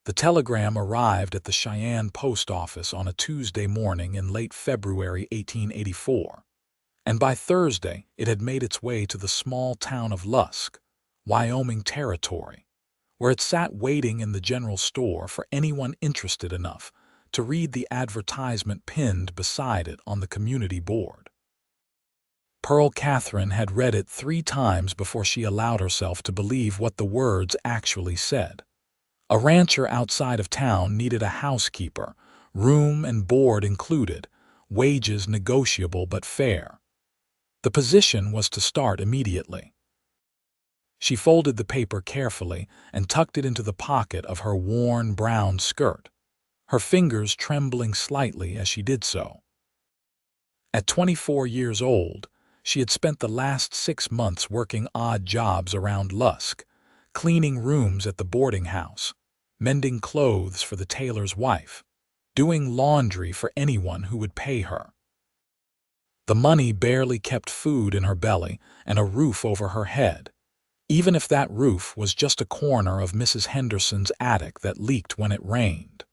The telegram arrived at the Cheyenne post office on a Tuesday morning in late February 1884, and by Thursday it had made its way to the small town of Lusk, Wyoming Territory, where it sat waiting in the general store for anyone interested enough to read the advertisement pinned beside it on the community board. Pearl Catherine had read it 3 times before she allowed herself to believe what the words actually said. A rancher outside of town needed a housekeeper, room and board included, wages negotiable but fair. The position was to start immediately. She folded the paper carefully and tucked it into the pocket of her worn brown skirt, her fingers trembling slightly as she did so. At 24 years old, she had spent the last 6 months working odd jobs around Lusk, cleaning rooms at the boarding house, mending clothes for the tailor's wife, doing laundry for anyone who would pay her. The money barely kept food in her belly and a roof over her head, even if that roof was just a corner of Mrs. Henderson's attic that leaked when it rained.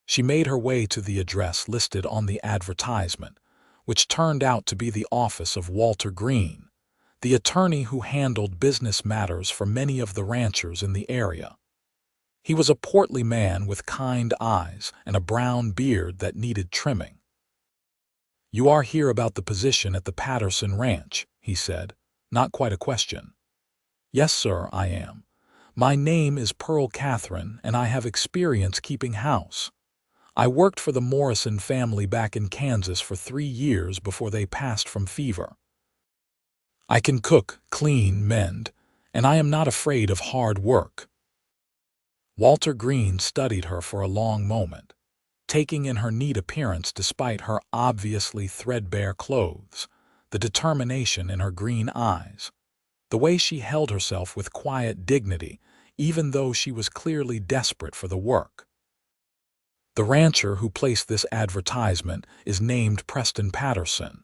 She made her way to the address listed on the advertisement, which turned out to be the office of Walter Green, the attorney who handled business matters for many of the ranchers in the area. He was a portly man with kind eyes and a brown beard that needed trimming. "You are here about the position at the Patterson Ranch," he said, not quite a question. "Yes, sir, I am. My name is Pearl Catherine, and I have experience keeping house. I worked for the Morrison family back in Kansas for 3 years before they passed from fever. I can cook, clean, mend, and I am not afraid of hard work." Walter Green studied her for a long moment, taking in her neat appearance despite her obviously threadbare clothes, the determination in her green eyes, the way she held herself with quiet dignity even though she was clearly desperate for the work. "The rancher who placed this advertisement is named Preston Patterson.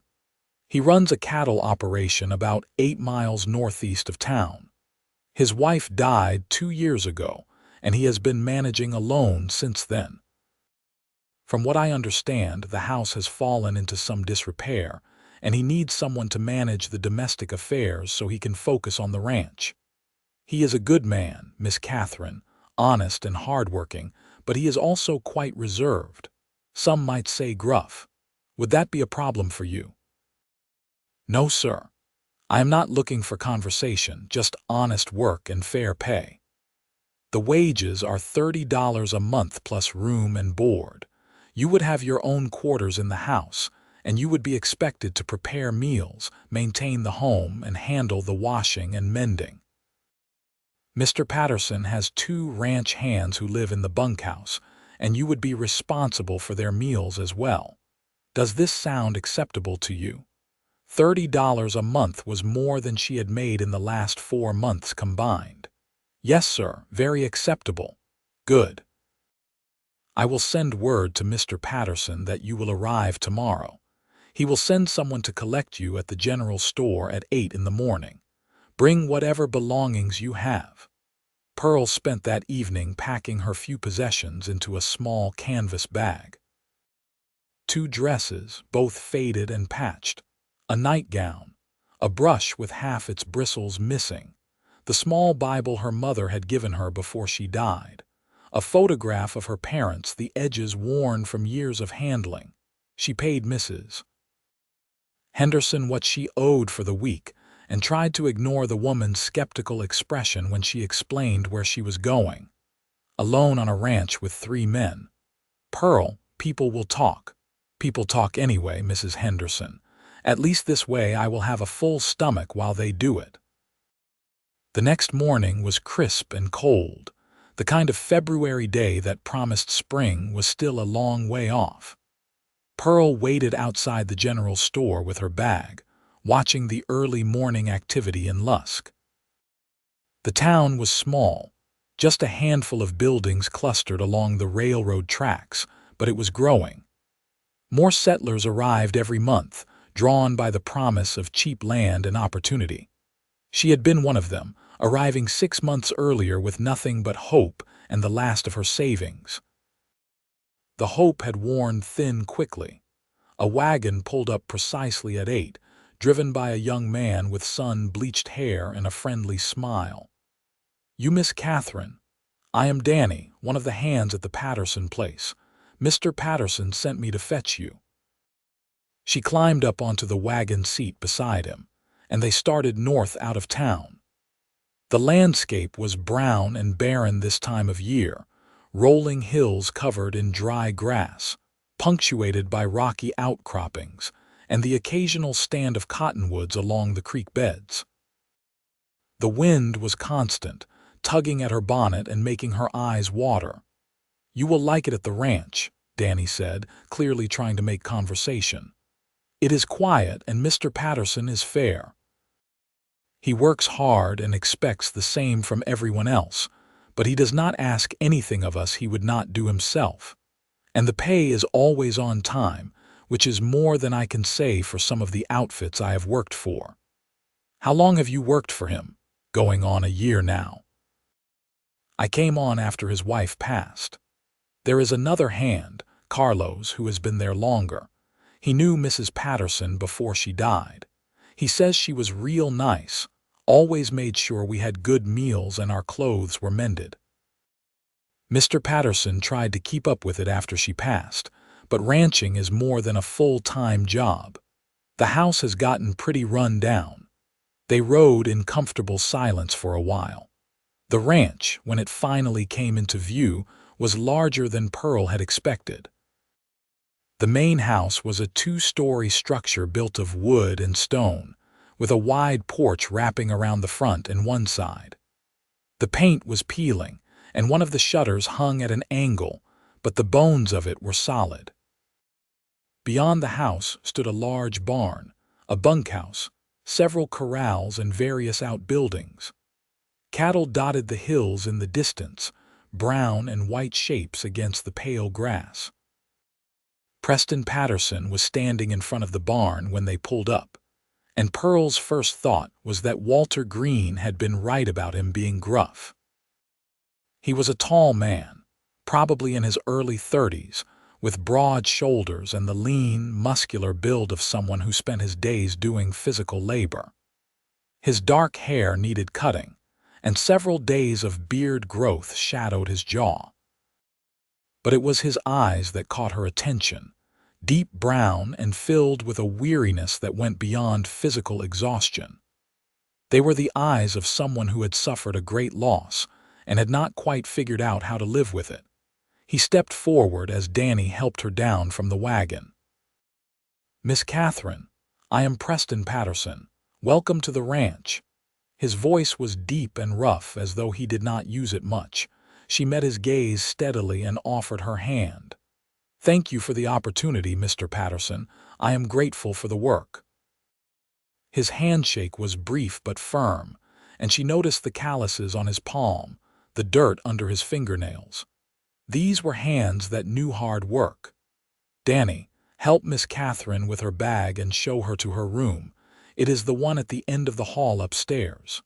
He runs a cattle operation about 8 miles northeast of town. His wife died 2 years ago, and he has been managing alone since then. From what I understand, the house has fallen into some disrepair, and he needs someone to manage the domestic affairs so he can focus on the ranch. He is a good man, Miss Catherine, honest and hardworking, but he is also quite reserved. Some might say gruff. Would that be a problem for you?" "No, sir. I am not looking for conversation, just honest work and fair pay. The wages are $30 a month plus room and board. You would have your own quarters in the house, and you would be expected to prepare meals, maintain the home, and handle the washing and mending. Mr. Patterson has 2 ranch hands who live in the bunkhouse, and you would be responsible for their meals as well. Does this sound acceptable to you?" $30 a month was more than she had made in the last 4 months combined. "Yes, sir, very acceptable." "Good. I will send word to Mr. Patterson that you will arrive tomorrow. He will send someone to collect you at the general store at 8 in the morning. Bring whatever belongings you have." Pearl spent that evening packing her few possessions into a small canvas bag. 2 dresses, both faded and patched, a nightgown, a brush with half its bristles missing, the small Bible her mother had given her before she died, a photograph of her parents, the edges worn from years of handling. She paid Mrs. Henderson what she owed for the week and tried to ignore the woman's skeptical expression when she explained where she was going. Alone on a ranch with 3 men. "Pearl, people will talk." "People talk anyway, Mrs. Henderson. At least this way I will have a full stomach while they do it." The next morning was crisp and cold. The kind of February day that promised spring was still a long way off. Pearl waited outside the general store with her bag, watching the early morning activity in Lusk. The town was small, just a handful of buildings clustered along the railroad tracks, but it was growing. More settlers arrived every month, drawn by the promise of cheap land and opportunity. She had been one of them, arriving 6 months earlier with nothing but hope and the last of her savings. The hope had worn thin quickly. A wagon pulled up precisely at 8, driven by a young man with sun-bleached hair and a friendly smile. "You Miss Catherine? I am Danny, one of the hands at the Patterson place. Mr. Patterson sent me to fetch you." She climbed up onto the wagon seat beside him, and they started north out of town. The landscape was brown and barren this time of year, rolling hills covered in dry grass, punctuated by rocky outcroppings, and the occasional stand of cottonwoods along the creek beds. The wind was constant, tugging at her bonnet and making her eyes water. "You will like it at the ranch," Danny said, clearly trying to make conversation. "It is quiet, and Mr. Patterson is fair. He works hard and expects the same from everyone else, but he does not ask anything of us he would not do himself. And the pay is always on time, which is more than I can say for some of the outfits I have worked for." "How long have you worked for him?" "Going on a year now. I came on after his wife passed. There is another hand, Carlos, who has been there longer. He knew Mrs. Patterson before she died. He says she was real nice, always made sure we had good meals and our clothes were mended. Mr. Patterson tried to keep up with it after she passed, but ranching is more than a full-time job. The house has gotten pretty run down." They rode in comfortable silence for a while. The ranch, when it finally came into view, was larger than Pearl had expected. The main house was a 2-story structure built of wood and stone, with a wide porch wrapping around the front and one side. The paint was peeling, and one of the shutters hung at an angle, but the bones of it were solid. Beyond the house stood a large barn, a bunkhouse, several corrals, and various outbuildings. Cattle dotted the hills in the distance, brown and white shapes against the pale grass. Preston Patterson was standing in front of the barn when they pulled up, and Pearl's first thought was that Walter Green had been right about him being gruff. He was a tall man, probably in his early 30s, with broad shoulders and the lean, muscular build of someone who spent his days doing physical labor. His dark hair needed cutting, and several days of beard growth shadowed his jaw. But it was his eyes that caught her attention, deep brown and filled with a weariness that went beyond physical exhaustion. They were the eyes of someone who had suffered a great loss and had not quite figured out how to live with it. He stepped forward as Danny helped her down from the wagon. "Miss Catherine, I am Preston Patterson. Welcome to the ranch." His voice was deep and rough, as though he did not use it much. She met his gaze steadily and offered her hand. "Thank you for the opportunity, Mr. Patterson. I am grateful for the work." His handshake was brief but firm, and she noticed the calluses on his palm, the dirt under his fingernails. These were hands that knew hard work. "Danny, help Miss Catherine with her bag and show her to her room. It is the one at the end of the hall upstairs.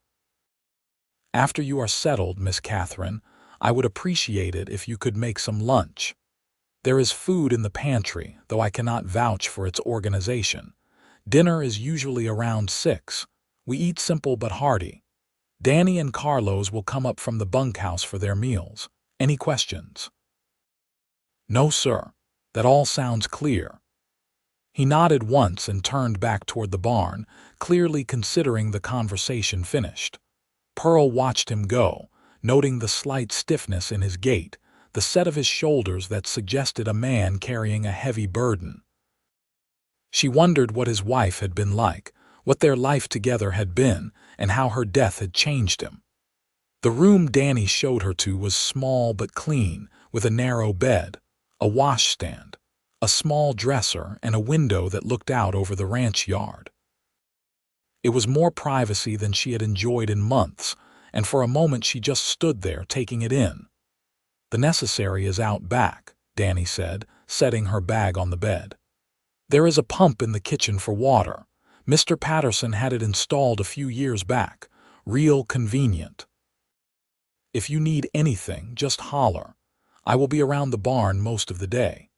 After you are settled, Miss Catherine, I would appreciate it if you could make some lunch. There is food in the pantry, though I cannot vouch for its organization. Dinner is usually around 6. We eat simple but hearty. Danny and Carlos will come up from the bunkhouse for their meals. Any questions?" "No, sir. That all sounds clear." He nodded once and turned back toward the barn, clearly considering the conversation finished. Pearl watched him go, noting the slight stiffness in his gait, the set of his shoulders that suggested a man carrying a heavy burden. She wondered what his wife had been like, what their life together had been, and how her death had changed him. The room Danny showed her to was small but clean, with a narrow bed, a washstand, a small dresser, and a window that looked out over the ranch yard. It was more privacy than she had enjoyed in months, and for a moment she just stood there taking it in. "The necessary is out back," Danny said, setting her bag on the bed. "There is a pump in the kitchen for water. Mr. Patterson had it installed a few years back. Real convenient." If you need anything, just holler. I will be around the barn most of the day."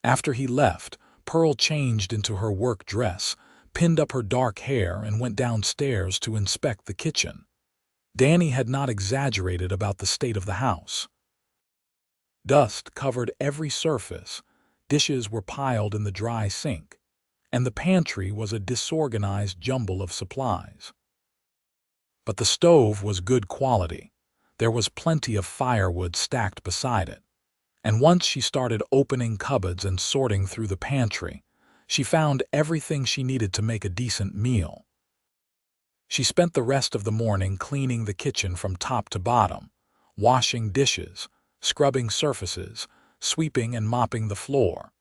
After he left, Pearl changed into her work dress, pinned up her dark hair, and went downstairs to inspect the kitchen. Danny had not exaggerated about the state of the house. Dust covered every surface, dishes were piled in the dry sink, and the pantry was a disorganized jumble of supplies. But the stove was good quality. There was plenty of firewood stacked beside it. And once she started opening cupboards and sorting through the pantry, she found everything she needed to make a decent meal. She spent the rest of the morning cleaning the kitchen from top to bottom, washing dishes, scrubbing surfaces, sweeping and mopping the floor.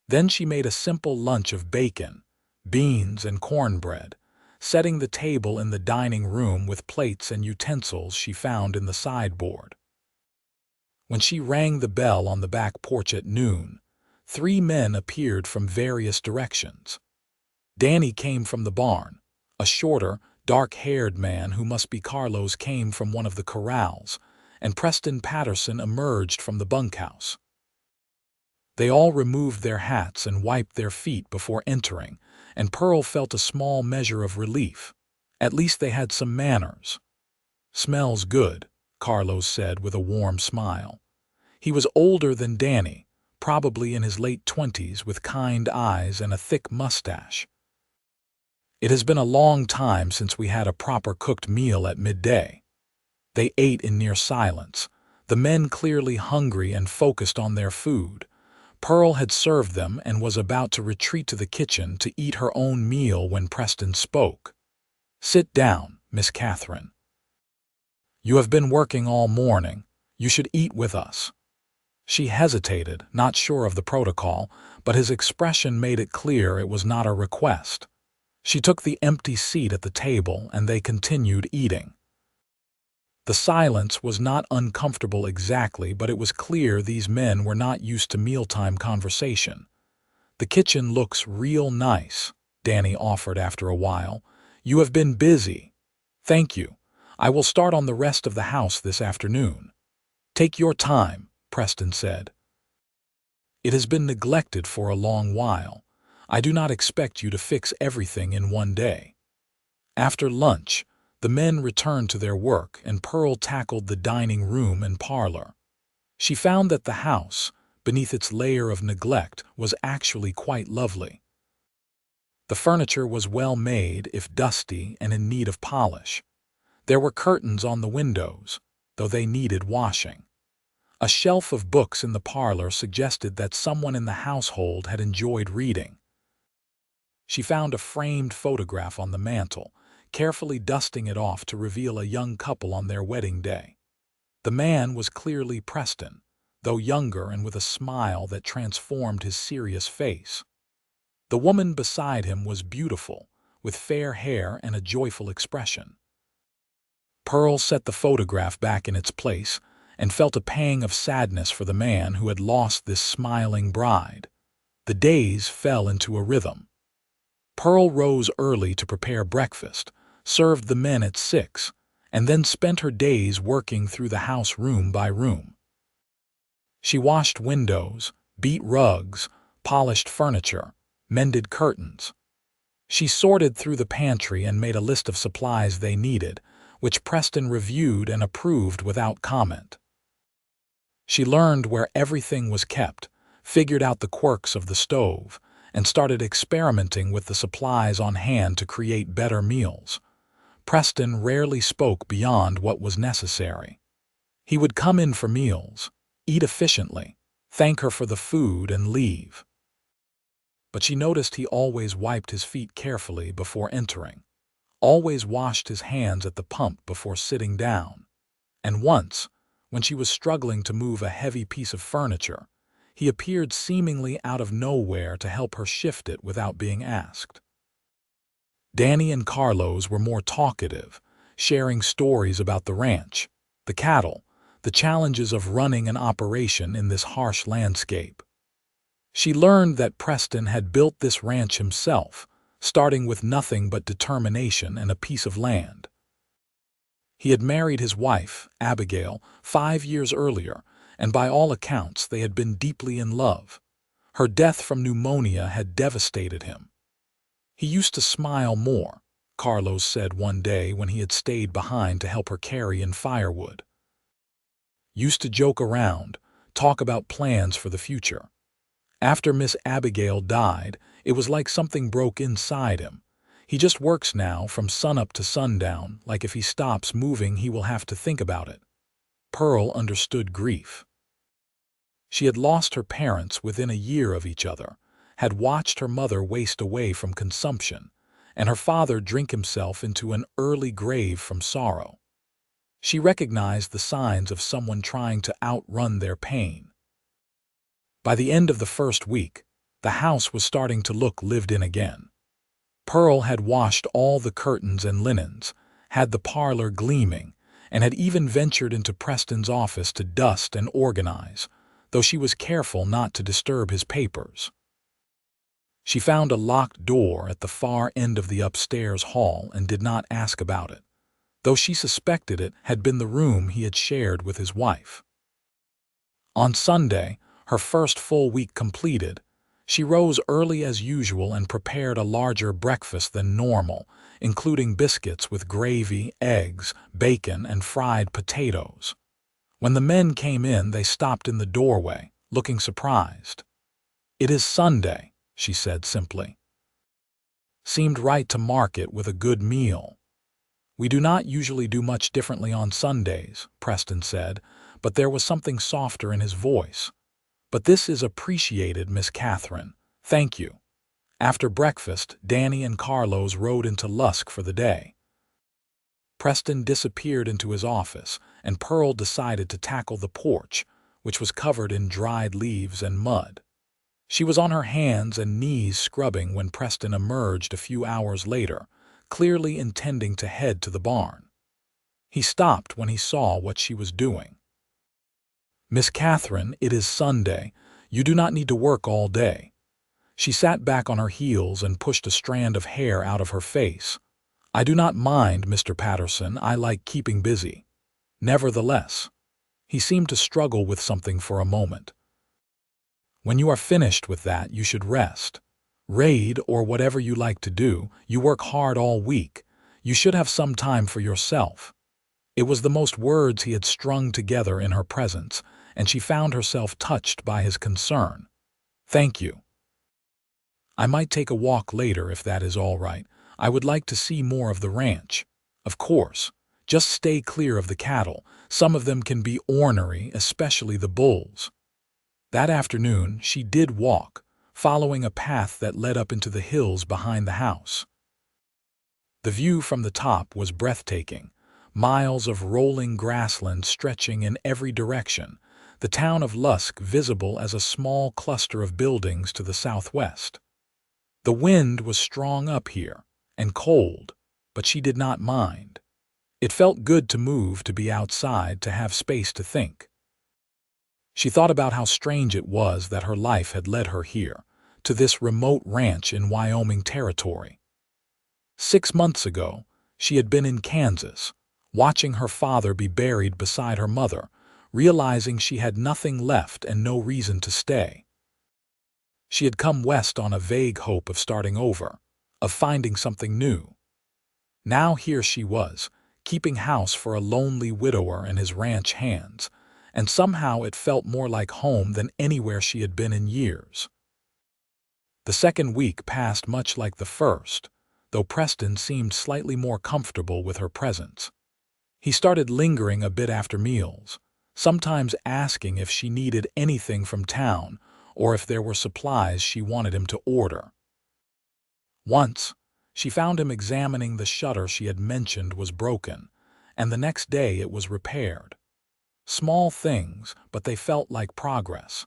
Then she made a simple lunch of bacon, beans, and cornbread, setting the table in the dining room with plates and utensils she found in the sideboard. When she rang the bell on the back porch at noon, 3 men appeared from various directions. Danny came from the barn. A shorter, dark-haired man who must be Carlos came from one of the corrals, and Preston Patterson emerged from the bunkhouse. They all removed their hats and wiped their feet before entering, and Pearl felt a small measure of relief. At least they had some manners. "Smells good," Carlos said with a warm smile. He was older than Danny, probably in his late 20s, with kind eyes and a thick mustache. "It has been a long time since we had a proper cooked meal at midday." They ate in near silence, the men clearly hungry and focused on their food. Pearl had served them and was about to retreat to the kitchen to eat her own meal when Preston spoke. "Sit down, Miss Catherine. You have been working all morning. You should eat with us." She hesitated, not sure of the protocol, but his expression made it clear it was not a request. She took the empty seat at the table and they continued eating. The silence was not uncomfortable exactly, but it was clear these men were not used to mealtime conversation. "The kitchen looks real nice," Danny offered after a while. "You have been busy." "Thank you. I will start on the rest of the house this afternoon." "Take your time," Preston said. "It has been neglected for a long while. I do not expect you to fix everything in one day." After lunch, the men returned to their work and Pearl tackled the dining room and parlor. She found that the house, beneath its layer of neglect, was actually quite lovely. The furniture was well made, if dusty and in need of polish. There were curtains on the windows, though they needed washing. A shelf of books in the parlor suggested that someone in the household had enjoyed reading. She found a framed photograph on the mantel, carefully dusting it off to reveal a young couple on their wedding day. The man was clearly Preston, though younger and with a smile that transformed his serious face. The woman beside him was beautiful, with fair hair and a joyful expression. Pearl set the photograph back in its place and felt a pang of sadness for the man who had lost this smiling bride. The days fell into a rhythm. Pearl rose early to prepare breakfast, served the men at 6, and then spent her days working through the house room by room. She washed windows, beat rugs, polished furniture, mended curtains. She sorted through the pantry and made a list of supplies they needed, which Preston reviewed and approved without comment. She learned where everything was kept, figured out the quirks of the stove, and started experimenting with the supplies on hand to create better meals. Preston rarely spoke beyond what was necessary. He would come in for meals, eat efficiently, thank her for the food, and leave. But she noticed he always wiped his feet carefully before entering, always washed his hands at the pump before sitting down. And once, when she was struggling to move a heavy piece of furniture, he appeared seemingly out of nowhere to help her shift it without being asked. Danny and Carlos were more talkative, sharing stories about the ranch, the cattle, the challenges of running an operation in this harsh landscape. She learned that Preston had built this ranch himself, starting with nothing but determination and a piece of land. He had married his wife, Abigail, 5 years earlier, and by all accounts they had been deeply in love. Her death from pneumonia had devastated him. He used to smile more, Carlos said one day when he had stayed behind to help her carry in firewood. Used to joke around, talk about plans for the future. After Miss Abigail died, it was like something broke inside him. He just works now from sunup to sundown, like if he stops moving he will have to think about it. Pearl understood grief. She had lost her parents within a year of each other, had watched her mother waste away from consumption, and her father drink himself into an early grave from sorrow. She recognized the signs of someone trying to outrun their pain. By the end of the first week, the house was starting to look lived in again. Pearl had washed all the curtains and linens, had the parlor gleaming, and had even ventured into Preston's office to dust and organize, though she was careful not to disturb his papers. She found a locked door at the far end of the upstairs hall and did not ask about it, though she suspected it had been the room he had shared with his wife. On Sunday, her first full week completed, she rose early as usual and prepared a larger breakfast than normal, including biscuits with gravy, eggs, bacon, and fried potatoes. When the men came in, they stopped in the doorway, looking surprised. "It is Sunday," she said simply. Seemed right to mark it with a good meal. "We do not usually do much differently on Sundays," Preston said, but there was something softer in his voice. "But this is appreciated, Miss Catherine. Thank you." After breakfast, Danny and Carlos rode into Lusk for the day. Preston disappeared into his office, and Pearl decided to tackle the porch, which was covered in dried leaves and mud. She was on her hands and knees scrubbing when Preston emerged a few hours later, clearly intending to head to the barn. He stopped when he saw what she was doing. "Miss Catherine, it is Sunday. You do not need to work all day." She sat back on her heels and pushed a strand of hair out of her face. "I do not mind, Mr. Patterson. I like keeping busy." Nevertheless, he seemed to struggle with something for a moment. "When you are finished with that, you should rest. Raid or whatever you like to do, you work hard all week. You should have some time for yourself." It was the most words he had strung together in her presence, and she found herself touched by his concern. "Thank you. I might take a walk later if that is all right. I would like to see more of the ranch. Of course, just stay clear of the cattle. Some of them can be ornery, especially the bulls." That afternoon, she did walk, following a path that led up into the hills behind the house. The view from the top was breathtaking, miles of rolling grassland stretching in every direction, the town of Lusk visible as a small cluster of buildings to the southwest. The wind was strong up here, and cold, but she did not mind. It felt good to move, to be outside, to have space to think. She thought about how strange it was that her life had led her here, to this remote ranch in Wyoming territory. 6 months ago, she had been in Kansas, watching her father be buried beside her mother, realizing she had nothing left and no reason to stay. She had come west on a vague hope of starting over, of finding something new. Now here she was, keeping house for a lonely widower and his ranch hands, and somehow it felt more like home than anywhere she had been in years. The second week passed much like the first, though Preston seemed slightly more comfortable with her presence. He started lingering a bit after meals, sometimes asking if she needed anything from town or if there were supplies she wanted him to order. Once, she found him examining the shutter she had mentioned was broken, and the next day it was repaired. Small things, but they felt like progress.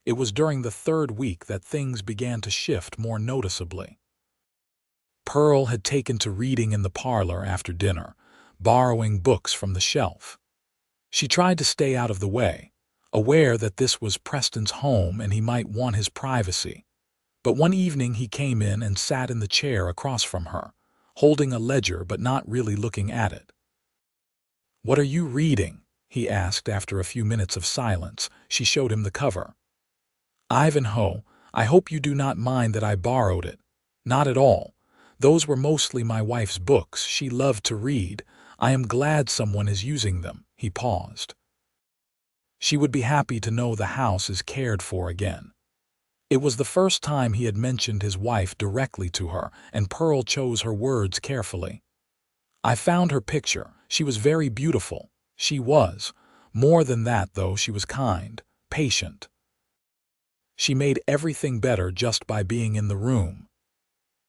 It was during the third week that things began to shift more noticeably. Pearl had taken to reading in the parlor after dinner, borrowing books from the shelf. She tried to stay out of the way, aware that this was Preston's home and he might want his privacy. But one evening he came in and sat in the chair across from her, holding a ledger but not really looking at it. "What are you reading?" he asked after a few minutes of silence. She showed him the cover. "Ivanhoe, I hope you do not mind that I borrowed it." "Not at all. Those were mostly my wife's books. She loved to read. I am glad someone is using them." He paused. She would be happy to know the house is cared for again. It was the first time he had mentioned his wife directly to her, and Pearl chose her words carefully. "I found her picture. She was very beautiful." She was. More than that, though, she was kind, patient. She made everything better just by being in the room.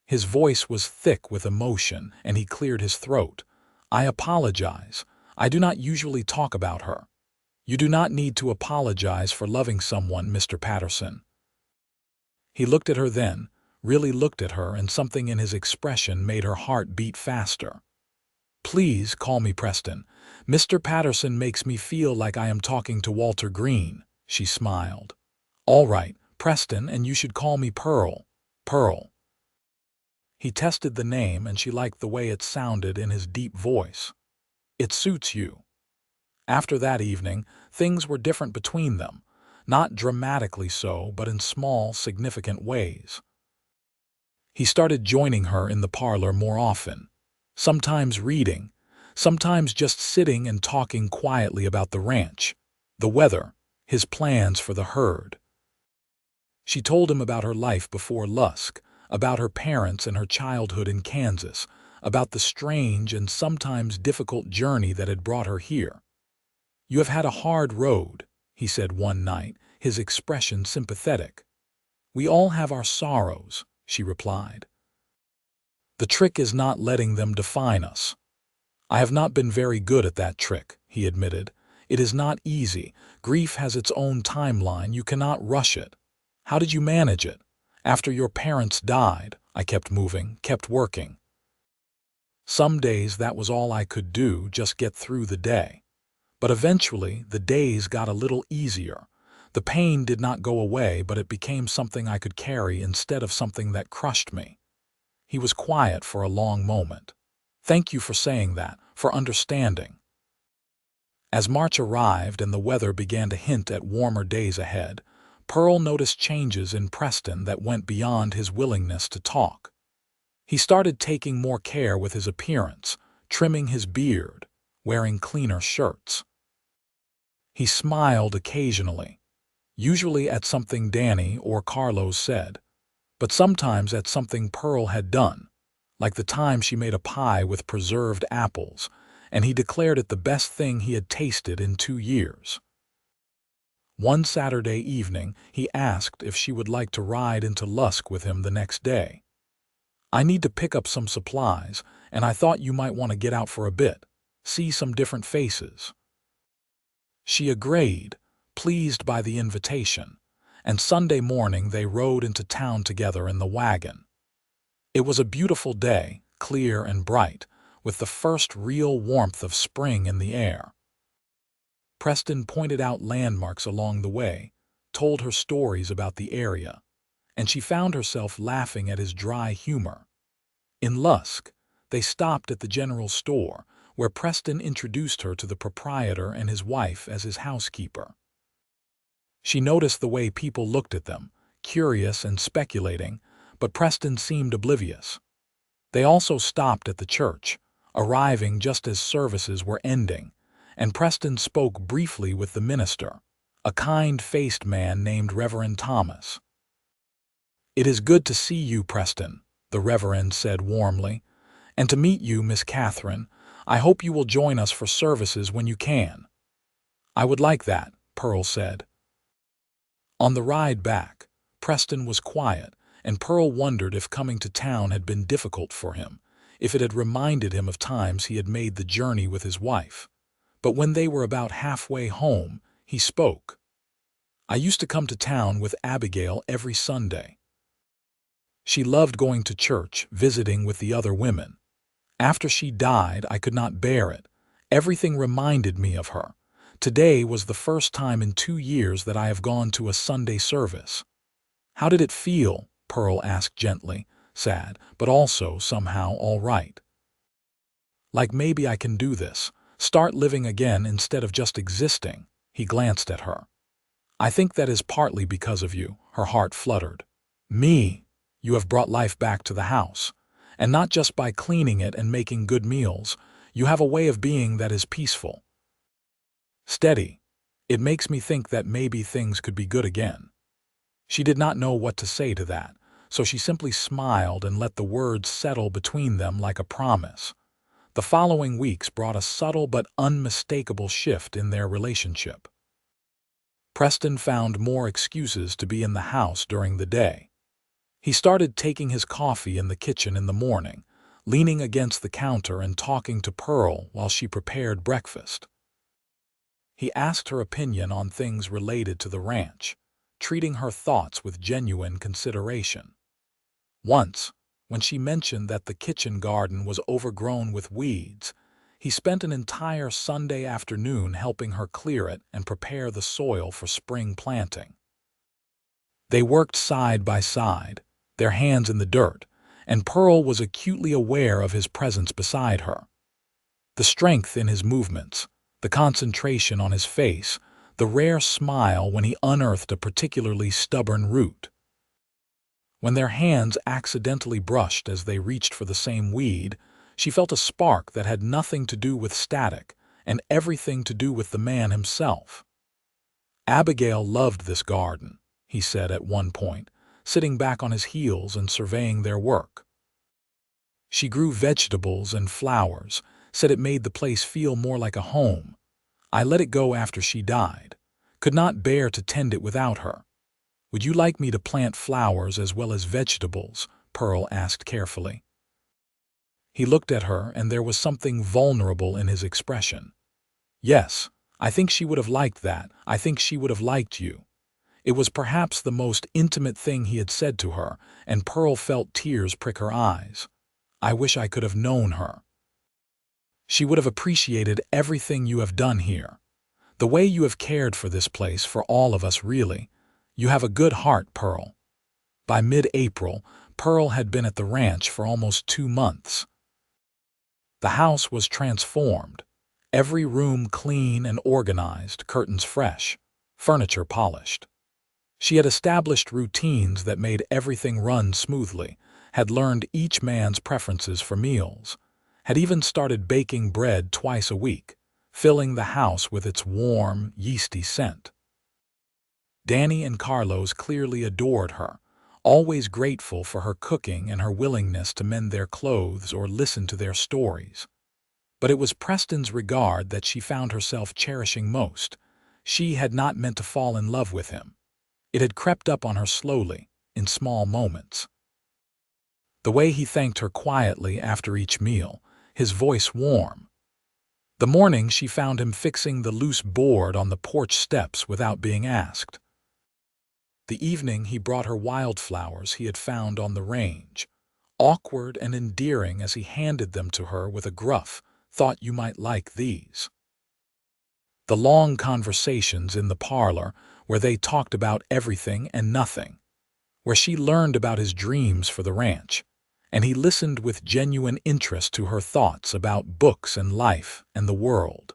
His voice was thick with emotion, and he cleared his throat. "I apologize. I do not usually talk about her." "You do not need to apologize for loving someone, Mr. Patterson." He looked at her then, really looked at her, and something in his expression made her heart beat faster. "Please call me Preston. Mr. Patterson makes me feel like I am talking to Walter Green." She smiled. "All right, Preston, and you should call me Pearl." Pearl. He tested the name, and she liked the way it sounded in his deep voice. "It suits you." After that evening, things were different between them. Not dramatically so, but in small, significant ways. He started joining her in the parlor more often. Sometimes reading, sometimes just sitting and talking quietly about the ranch, the weather, his plans for the herd. She told him about her life before Lusk, about her parents and her childhood in Kansas, about the strange and sometimes difficult journey that had brought her here. "You have had a hard road," he said one night, his expression sympathetic. "We all have our sorrows," she replied. "The trick is not letting them define us." "I have not been very good at that trick," he admitted. "It is not easy. Grief has its own timeline. You cannot rush it." "How did you manage it?" "After your parents died, I kept moving, kept working. Some days that was all I could do, just get through the day. But eventually the days got a little easier. The pain did not go away, but it became something I could carry instead of something that crushed me." He was quiet for a long moment. "Thank you for saying that, for understanding." As March arrived and the weather began to hint at warmer days ahead, Pearl noticed changes in Preston that went beyond his willingness to talk. He started taking more care with his appearance, trimming his beard, wearing cleaner shirts. He smiled occasionally, usually at something Danny or Carlos said, but sometimes at something Pearl had done, like the time she made a pie with preserved apples, and he declared it the best thing he had tasted in 2 years. One Saturday evening, he asked if she would like to ride into Lusk with him the next day. "I need to pick up some supplies, and I thought you might want to get out for a bit, see some different faces." She agreed, pleased by the invitation, and Sunday morning they rode into town together in the wagon. It was a beautiful day, clear and bright, with the first real warmth of spring in the air. Preston pointed out landmarks along the way, told her stories about the area, and she found herself laughing at his dry humor. In Lusk, they stopped at the general store, where Preston introduced her to the proprietor and his wife as his housekeeper. She noticed the way people looked at them, curious and speculating, but Preston seemed oblivious. They also stopped at the church, arriving just as services were ending, and Preston spoke briefly with the minister, a kind-faced man named Reverend Thomas. "It is good to see you, Preston," the Reverend said warmly, "and to meet you, Miss Catherine. I hope you will join us for services when you can." "I would like that," Pearl said. On the ride back, Preston was quiet, and Pearl wondered if coming to town had been difficult for him, if it had reminded him of times he had made the journey with his wife. But when they were about halfway home, he spoke. "I used to come to town with Abigail every Sunday. She loved going to church, visiting with the other women. After she died, I could not bear it. Everything reminded me of her. Today was the first time in 2 years that I have gone to a Sunday service." "How did it feel?" Pearl asked gently, sad, but also somehow all right. "Like maybe I can do this. Start living again instead of just existing. He glanced at her. I think that is partly because of you, her heart fluttered. Me, you have brought life back to the house. And not just by cleaning it and making good meals. You have a way of being that is peaceful. Steady. It makes me think that maybe things could be good again. She did not know what to say to that, so she simply smiled and let the words settle between them like a promise. The following weeks brought a subtle but unmistakable shift in their relationship. Preston found more excuses to be in the house during the day. He started taking his coffee in the kitchen in the morning, leaning against the counter and talking to Pearl while she prepared breakfast. He asked her opinion on things related to the ranch, treating her thoughts with genuine consideration. Once, when she mentioned that the kitchen garden was overgrown with weeds, he spent an entire Sunday afternoon helping her clear it and prepare the soil for spring planting. They worked side by side, their hands in the dirt, and Pearl was acutely aware of his presence beside her. The strength in his movements, the concentration on his face, the rare smile when he unearthed a particularly stubborn root. When their hands accidentally brushed as they reached for the same weed, she felt a spark that had nothing to do with static and everything to do with the man himself. Abigail loved this garden, he said at one point, sitting back on his heels and surveying their work. She grew vegetables and flowers, said it made the place feel more like a home. I let it go after she died. Could not bear to tend it without her. Would you like me to plant flowers as well as vegetables? Pearl asked carefully. He looked at her, and there was something vulnerable in his expression. Yes, I think she would have liked that. I think she would have liked you. It was perhaps the most intimate thing he had said to her, and Pearl felt tears prick her eyes. I wish I could have known her. She would have appreciated everything you have done here. The way you have cared for this place, for all of us really. You have a good heart, Pearl. By mid-April, Pearl had been at the ranch for almost 2 months. The house was transformed. Every room clean and organized, curtains fresh, furniture polished. She had established routines that made everything run smoothly, had learned each man's preferences for meals, had even started baking bread twice a week, filling the house with its warm, yeasty scent. Danny and Carlos clearly adored her, always grateful for her cooking and her willingness to mend their clothes or listen to their stories. But it was Preston's regard that she found herself cherishing most. She had not meant to fall in love with him. It had crept up on her slowly, in small moments. The way he thanked her quietly after each meal, his voice warm. The morning she found him fixing the loose board on the porch steps without being asked. The evening he brought her wildflowers he had found on the range, awkward and endearing as he handed them to her with a gruff, "Thought you might like these." The long conversations in the parlor where they talked about everything and nothing, where she learned about his dreams for the ranch, and he listened with genuine interest to her thoughts about books and life and the world.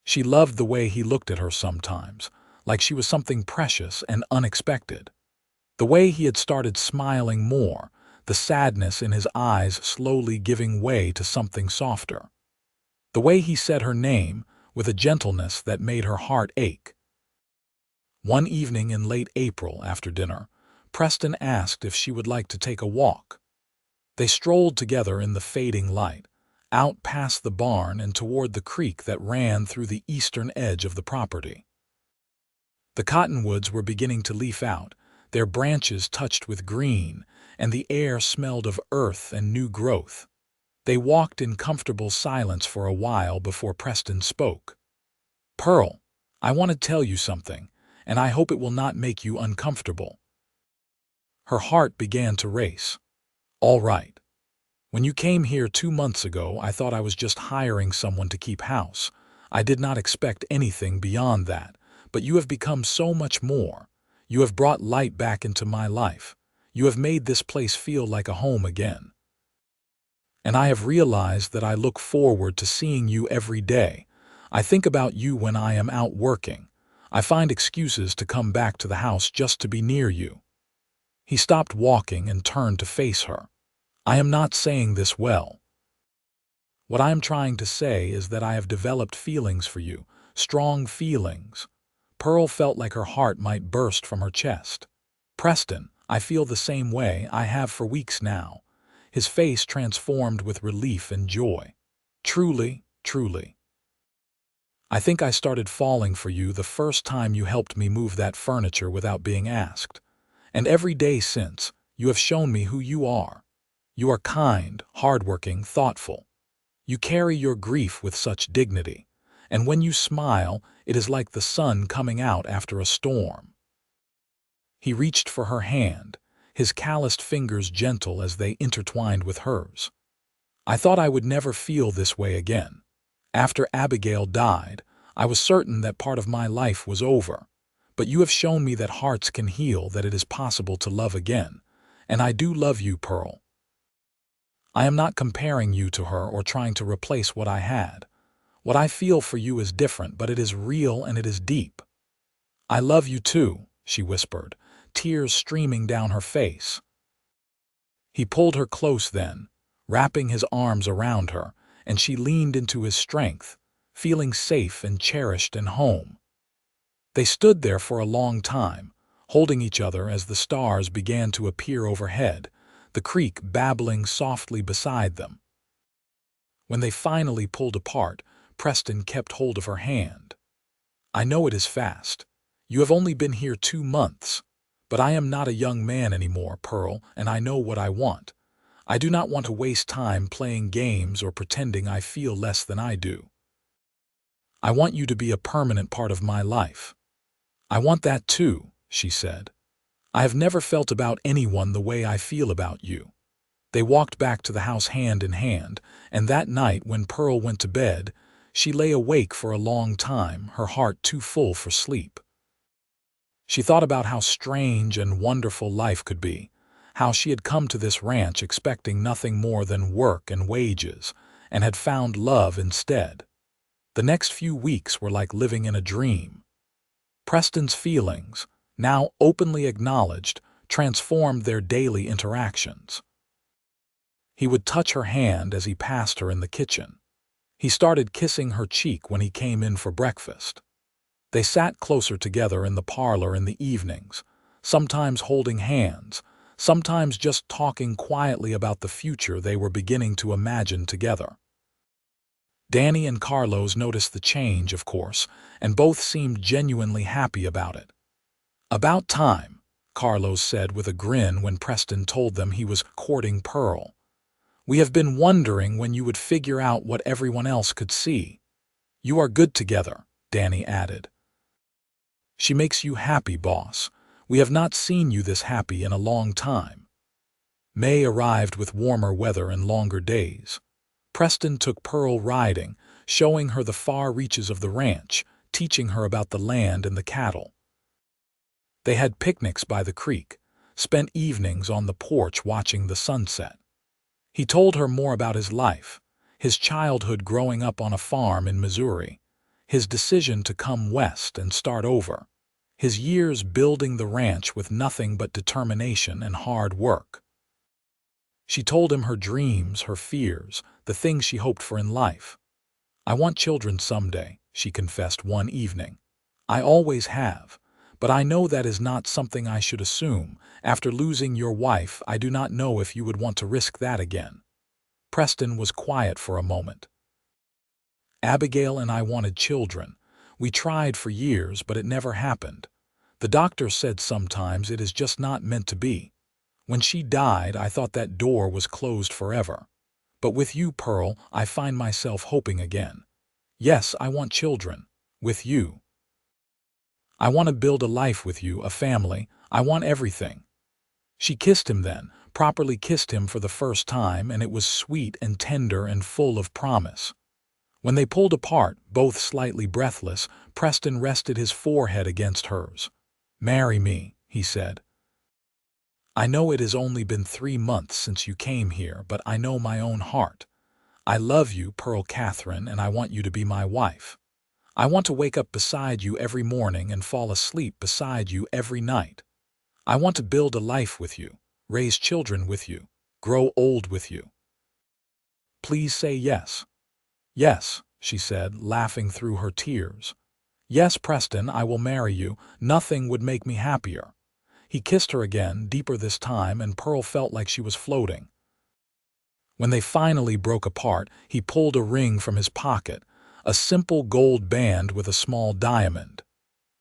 She loved the way he looked at her sometimes, like she was something precious and unexpected. The way he had started smiling more, the sadness in his eyes slowly giving way to something softer. The way he said her name with a gentleness that made her heart ache. One evening in late April after dinner, Preston asked if she would like to take a walk. They strolled together in the fading light, out past the barn and toward the creek that ran through the eastern edge of the property. The cottonwoods were beginning to leaf out, their branches touched with green, and the air smelled of earth and new growth. They walked in comfortable silence for a while before Preston spoke. "Pearl, I want to tell you something, and I hope it will not make you uncomfortable." Her heart began to race. "All right. When you came here 2 months ago, I thought I was just hiring someone to keep house. I did not expect anything beyond that, but you have become so much more. You have brought light back into my life. You have made this place feel like a home again." And I have realized that I look forward to seeing you every day. I think about you when I am out working. I find excuses to come back to the house just to be near you." He stopped walking and turned to face her. "I am not saying this well. What I am trying to say is that I have developed feelings for you, strong feelings." Pearl felt like her heart might burst from her chest. "Preston, I feel the same way. I have for weeks now." His face transformed with relief and joy. "Truly, truly. I think I started falling for you the first time you helped me move that furniture without being asked. And every day since, you have shown me who you are. You are kind, hardworking, thoughtful. You carry your grief with such dignity, and when you smile, it is like the sun coming out after a storm." He reached for her hand, his calloused fingers gentle as they intertwined with hers. "I thought I would never feel this way again. After Abigail died, I was certain that part of my life was over. But you have shown me that hearts can heal, that it is possible to love again. And I do love you, Pearl. I am not comparing you to her or trying to replace what I had. What I feel for you is different, but it is real and it is deep." "I love you too," she whispered, tears streaming down her face. He pulled her close then, wrapping his arms around her, and she leaned into his strength, feeling safe and cherished and home. They stood there for a long time, holding each other as the stars began to appear overhead, the creek babbling softly beside them. When they finally pulled apart, Preston kept hold of her hand. "I know it is fast. You have only been here 2 months. But I am not a young man anymore, Pearl, and I know what I want. I do not want to waste time playing games or pretending I feel less than I do. I want you to be a permanent part of my life." "I want that too," she said. "I have never felt about anyone the way I feel about you." They walked back to the house hand in hand, and that night when Pearl went to bed, she lay awake for a long time, her heart too full for sleep. She thought about how strange and wonderful life could be, how she had come to this ranch expecting nothing more than work and wages, and had found love instead. The next few weeks were like living in a dream. Preston's feelings, now openly acknowledged, transformed their daily interactions. He would touch her hand as he passed her in the kitchen. He started kissing her cheek when he came in for breakfast. They sat closer together in the parlor in the evenings, sometimes holding hands, sometimes just talking quietly about the future they were beginning to imagine together. Danny and Carlos noticed the change, of course, and both seemed genuinely happy about it. "About time," Carlos said with a grin when Preston told them he was courting Pearl. "We have been wondering when you would figure out what everyone else could see." "You are good together," Danny added. "She makes you happy, boss. We have not seen you this happy in a long time." May arrived with warmer weather and longer days. Preston took Pearl riding, showing her the far reaches of the ranch, teaching her about the land and the cattle. They had picnics by the creek, spent evenings on the porch watching the sunset. He told her more about his life, his childhood growing up on a farm in Missouri, his decision to come west and start over, his years building the ranch with nothing but determination and hard work. She told him her dreams, her fears, the things she hoped for in life. "I want children someday," she confessed one evening. "I always have, but I know that is not something I should assume. After losing your wife, I do not know if you would want to risk that again." Preston was quiet for a moment. "Abigail and I wanted children. We tried for years, but it never happened. The doctor said sometimes it is just not meant to be. When she died, I thought that door was closed forever. But with you, Pearl, I find myself hoping again. Yes, I want children. With you. I want to build a life with you, a family. I want everything." She kissed him then, properly kissed him for the first time, and it was sweet and tender and full of promise. When they pulled apart, both slightly breathless, Preston rested his forehead against hers. "Marry me," he said. I know it has only been 3 months since you came here, but I know my own heart. I love you, Pearl Catherine, and I want you to be my wife. I want to wake up beside you every morning and fall asleep beside you every night. I want to build a life with you, raise children with you, grow old with you. Please say yes. Yes, she said, laughing through her tears. Yes, Preston, I will marry you. Nothing would make me happier. He kissed her again, deeper this time, and Pearl felt like she was floating. When they finally broke apart, he pulled a ring from his pocket, a simple gold band with a small diamond.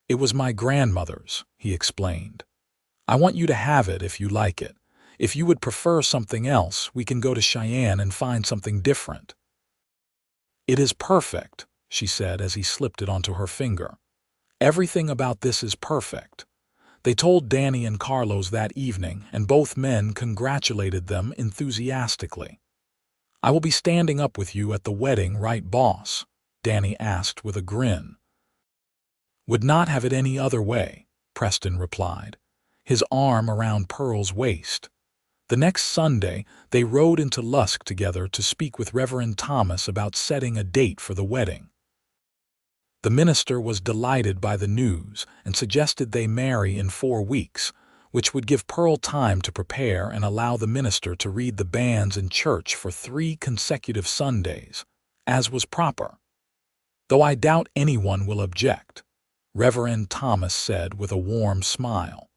It was my grandmother's, he explained. I want you to have it if you like it. If you would prefer something else, we can go to Cheyenne and find something different. It is perfect, she said as he slipped it onto her finger. Everything about this is perfect. They told Danny and Carlos that evening, and both men congratulated them enthusiastically. I will be standing up with you at the wedding, right, boss? Danny asked with a grin. Would not have it any other way, Preston replied, his arm around Pearl's waist. The next Sunday, they rode into Lusk together to speak with Reverend Thomas about setting a date for the wedding. The minister was delighted by the news and suggested they marry in 4 weeks, which would give Pearl time to prepare and allow the minister to read the banns in church for 3 consecutive Sundays, as was proper. Though I doubt anyone will object, Reverend Thomas said with a warm smile.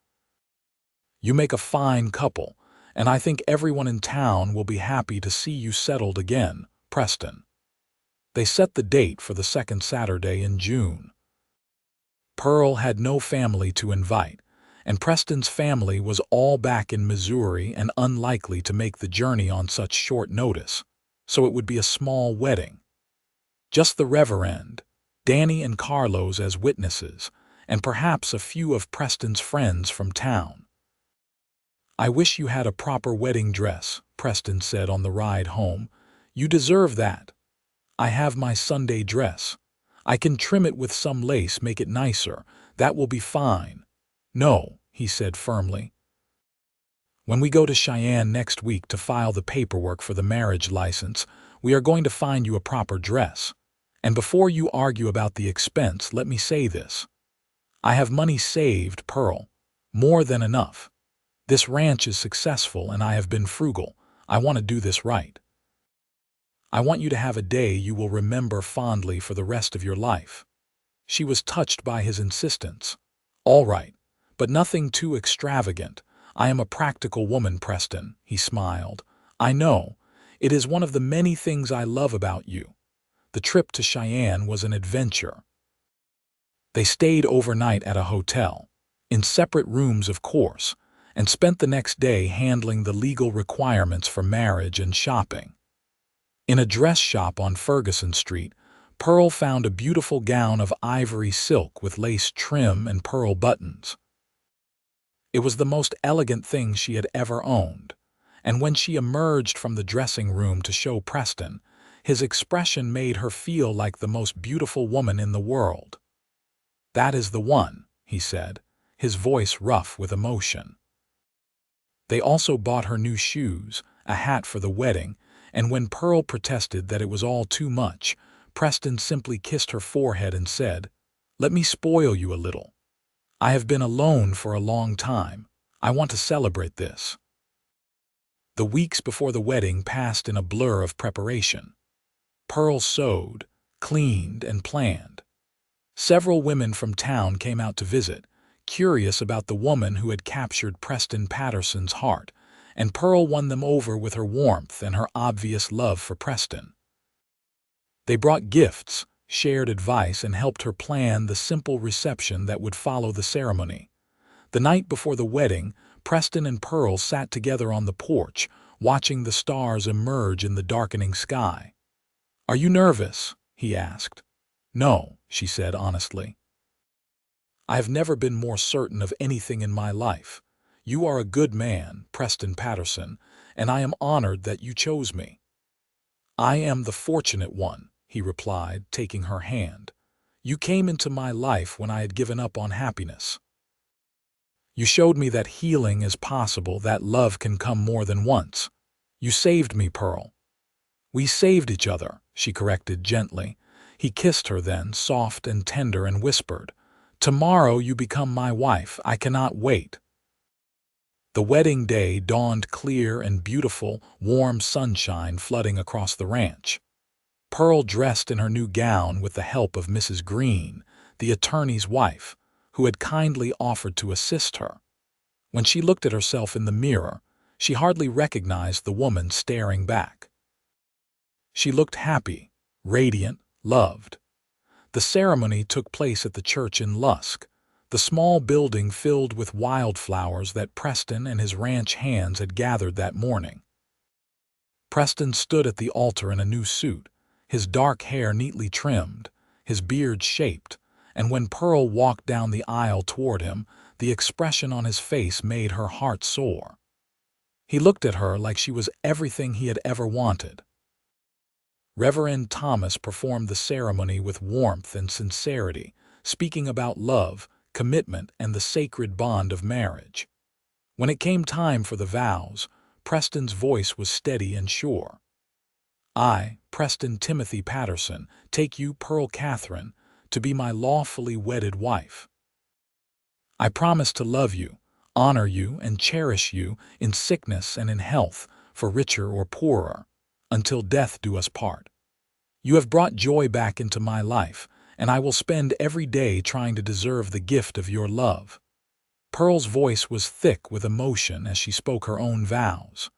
You make a fine couple, and I think everyone in town will be happy to see you settled again, Preston. They set the date for the 2nd Saturday in June. Pearl had no family to invite, and Preston's family was all back in Missouri and unlikely to make the journey on such short notice, so it would be a small wedding. Just the Reverend, Danny and Carlos as witnesses, and perhaps a few of Preston's friends from town. I wish you had a proper wedding dress, Preston said on the ride home. You deserve that. I have my Sunday dress. I can trim it with some lace, make it nicer. That will be fine. No, he said firmly. When we go to Cheyenne next week to file the paperwork for the marriage license, we are going to find you a proper dress. And before you argue about the expense, let me say this. I have money saved, Pearl. More than enough. This ranch is successful and I have been frugal. I want to do this right. I want you to have a day you will remember fondly for the rest of your life. She was touched by his insistence. All right, but nothing too extravagant. I am a practical woman, Preston, he smiled. I know. It is one of the many things I love about you. The trip to Cheyenne was an adventure. They stayed overnight at a hotel, in separate rooms of course, and spent the next day handling the legal requirements for marriage and shopping. In a dress shop on Ferguson Street, Pearl found a beautiful gown of ivory silk with lace trim and pearl buttons. It was the most elegant thing she had ever owned, and when she emerged from the dressing room to show Preston, his expression made her feel like the most beautiful woman in the world. That is the one, he said, his voice rough with emotion. They also bought her new shoes, a hat for the wedding, and when Pearl protested that it was all too much, Preston simply kissed her forehead and said, Let me spoil you a little. I have been alone for a long time. I want to celebrate this. The weeks before the wedding passed in a blur of preparation. Pearl sewed, cleaned, and planned. Several women from town came out to visit, curious about the woman who had captured Preston Patterson's heart, and Pearl won them over with her warmth and her obvious love for Preston. They brought gifts, shared advice, and helped her plan the simple reception that would follow the ceremony. The night before the wedding, Preston and Pearl sat together on the porch, watching the stars emerge in the darkening sky. Are you nervous? He asked. No, she said honestly. I have never been more certain of anything in my life. You are a good man, Preston Patterson, and I am honored that you chose me. I am the fortunate one, he replied, taking her hand. You came into my life when I had given up on happiness. You showed me that healing is possible, that love can come more than once. You saved me, Pearl." "We saved each other," she corrected gently. He kissed her then, soft and tender, and whispered, "Tomorrow you become my wife. I cannot wait." The wedding day dawned clear and beautiful, warm sunshine flooding across the ranch. Pearl dressed in her new gown with the help of Mrs. Green, the attorney's wife, who had kindly offered to assist her. When she looked at herself in the mirror, she hardly recognized the woman staring back. She looked happy, radiant, loved. The ceremony took place at the church in Lusk, the small building filled with wildflowers that Preston and his ranch hands had gathered that morning. Preston stood at the altar in a new suit, his dark hair neatly trimmed, his beard shaped, and when Pearl walked down the aisle toward him, the expression on his face made her heart soar. He looked at her like she was everything he had ever wanted. Reverend Thomas performed the ceremony with warmth and sincerity, speaking about love, commitment, and the sacred bond of marriage. When it came time for the vows, Preston's voice was steady and sure. "I, Preston Timothy Patterson, take you, Pearl Catherine, to be my lawfully wedded wife. I promise to love you, honor you, and cherish you in sickness and in health, for richer or poorer, until death do us part. You have brought joy back into my life, and I will spend every day trying to deserve the gift of your love." Pearl's voice was thick with emotion as she spoke her own vows.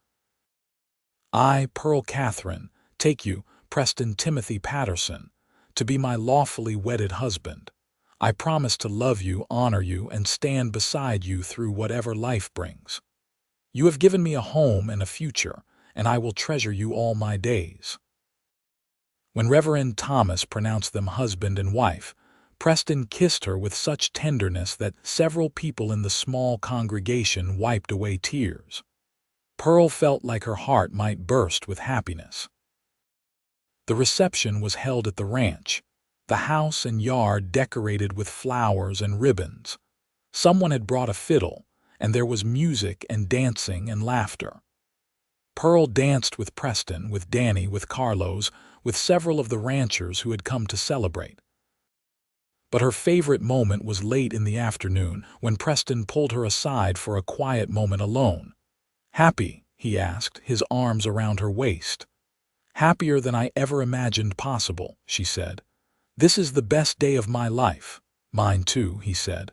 "I, Pearl Catherine, take you, Preston Timothy Patterson, to be my lawfully wedded husband. I promise to love you, honor you, and stand beside you through whatever life brings. You have given me a home and a future, and I will treasure you all my days." When Reverend Thomas pronounced them husband and wife, Preston kissed her with such tenderness that several people in the small congregation wiped away tears. Pearl felt like her heart might burst with happiness. The reception was held at the ranch, the house and yard decorated with flowers and ribbons. Someone had brought a fiddle, and there was music and dancing and laughter. Pearl danced with Preston, with Danny, with Carlos, with several of the ranchers who had come to celebrate. But her favorite moment was late in the afternoon when Preston pulled her aside for a quiet moment alone. "Happy?" he asked, his arms around her waist. "Happier than I ever imagined possible," she said. "This is the best day of my life." "Mine too," he said.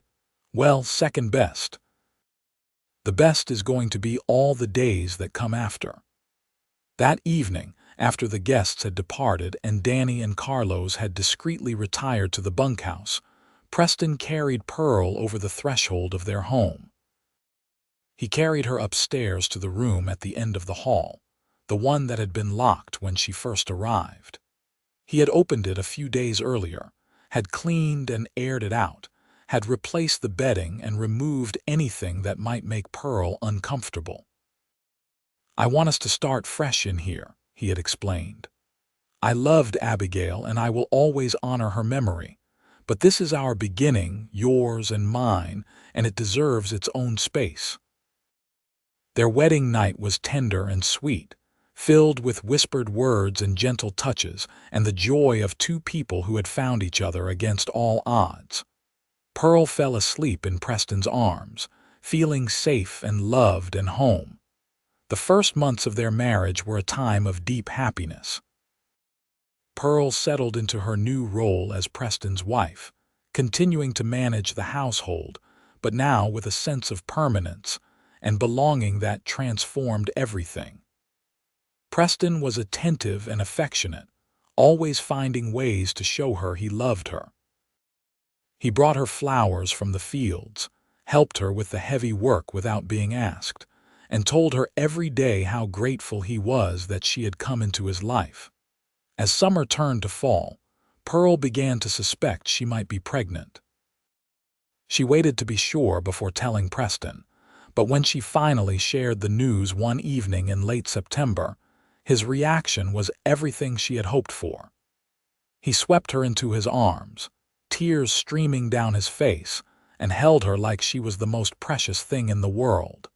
"Well, second best. The best is going to be all the days that come after." That evening, after the guests had departed and Danny and Carlos had discreetly retired to the bunkhouse, Preston carried Pearl over the threshold of their home. He carried her upstairs to the room at the end of the hall, the one that had been locked when she first arrived. He had opened it a few days earlier, had cleaned and aired it out, had replaced the bedding and removed anything that might make Pearl uncomfortable. "I want us to start fresh in here," he had explained. "I loved Abigail and I will always honor her memory, but this is our beginning, yours and mine, and it deserves its own space." Their wedding night was tender and sweet, filled with whispered words and gentle touches and the joy of two people who had found each other against all odds. Pearl fell asleep in Preston's arms, feeling safe and loved and home. The first months of their marriage were a time of deep happiness. Pearl settled into her new role as Preston's wife, continuing to manage the household, but now with a sense of permanence and belonging that transformed everything. Preston was attentive and affectionate, always finding ways to show her he loved her. He brought her flowers from the fields, helped her with the heavy work without being asked, and told her every day how grateful he was that she had come into his life. As summer turned to fall, Pearl began to suspect she might be pregnant. She waited to be sure before telling Preston, but when she finally shared the news one evening in late September, his reaction was everything she had hoped for. He swept her into his arms, tears streaming down his face, and held her like she was the most precious thing in the world.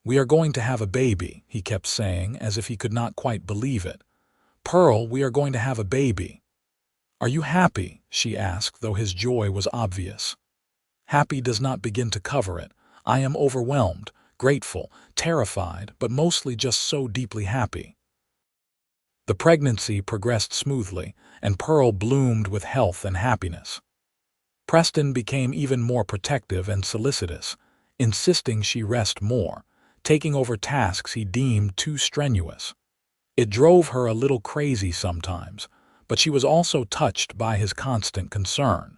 "We are going to have a baby," he kept saying, as if he could not quite believe it. "Pearl, we are going to have a baby." "Are you happy?" she asked, though his joy was obvious. "Happy does not begin to cover it. I am overwhelmed, grateful, terrified, but mostly just so deeply happy." The pregnancy progressed smoothly, and Pearl bloomed with health and happiness. Preston became even more protective and solicitous, insisting she rest more, taking over tasks he deemed too strenuous. It drove her a little crazy sometimes, but she was also touched by his constant concern.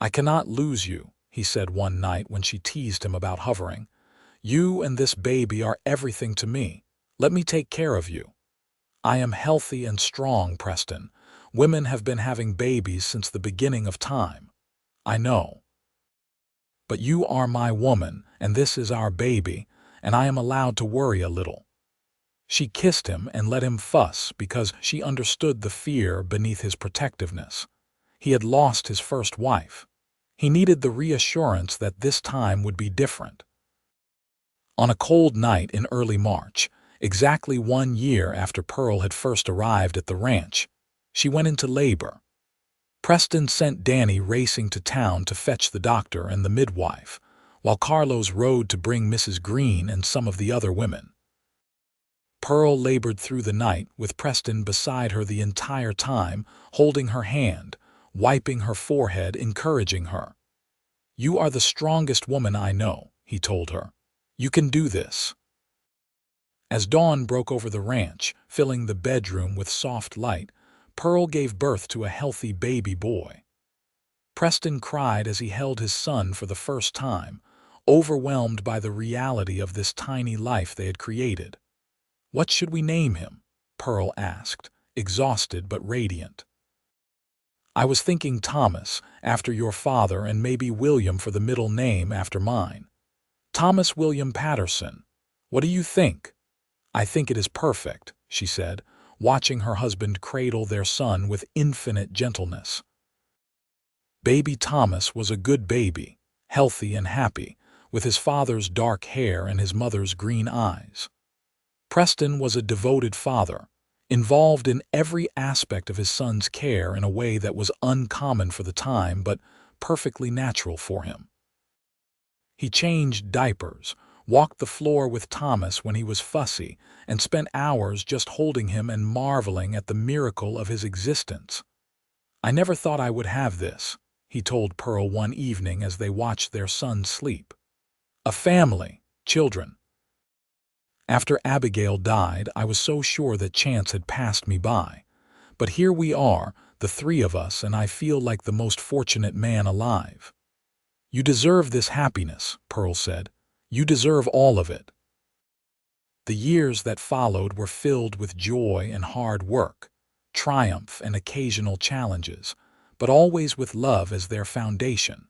"I cannot lose you," he said one night when she teased him about hovering. "You and this baby are everything to me. Let me take care of you." "I am healthy and strong, Preston. Women have been having babies since the beginning of time." "I know. But you are my woman, and this is our baby, and I am allowed to worry a little." She kissed him and let him fuss because she understood the fear beneath his protectiveness. He had lost his first wife. He needed the reassurance that this time would be different. On a cold night in early March, exactly 1 year after Pearl had first arrived at the ranch, she went into labor. Preston sent Danny racing to town to fetch the doctor and the midwife, while Carlos rode to bring Mrs. Green and some of the other women. Pearl labored through the night, with Preston beside her the entire time, holding her hand, wiping her forehead, encouraging her. "You are the strongest woman I know," he told her. "You can do this." As dawn broke over the ranch, filling the bedroom with soft light, Pearl gave birth to a healthy baby boy. Preston cried as he held his son for the first time, overwhelmed by the reality of this tiny life they had created. "What should we name him?" Pearl asked, exhausted but radiant. "I was thinking Thomas, after your father, and maybe William for the middle name after mine. Thomas William Patterson. What do you think?" "I think it is perfect," she said, watching her husband cradle their son with infinite gentleness. Baby Thomas was a good baby, healthy and happy, with his father's dark hair and his mother's green eyes. Preston was a devoted father, involved in every aspect of his son's care in a way that was uncommon for the time but perfectly natural for him. He changed diapers, walked the floor with Thomas when he was fussy, and spent hours just holding him and marveling at the miracle of his existence. "I never thought I would have this," he told Pearl one evening as they watched their son sleep. "A family, children. After Abigail died, I was so sure that chance had passed me by. But here we are, the three of us, and I feel like the most fortunate man alive." "You deserve this happiness," Pearl said. "You deserve all of it." The years that followed were filled with joy and hard work, triumph and occasional challenges, but always with love as their foundation.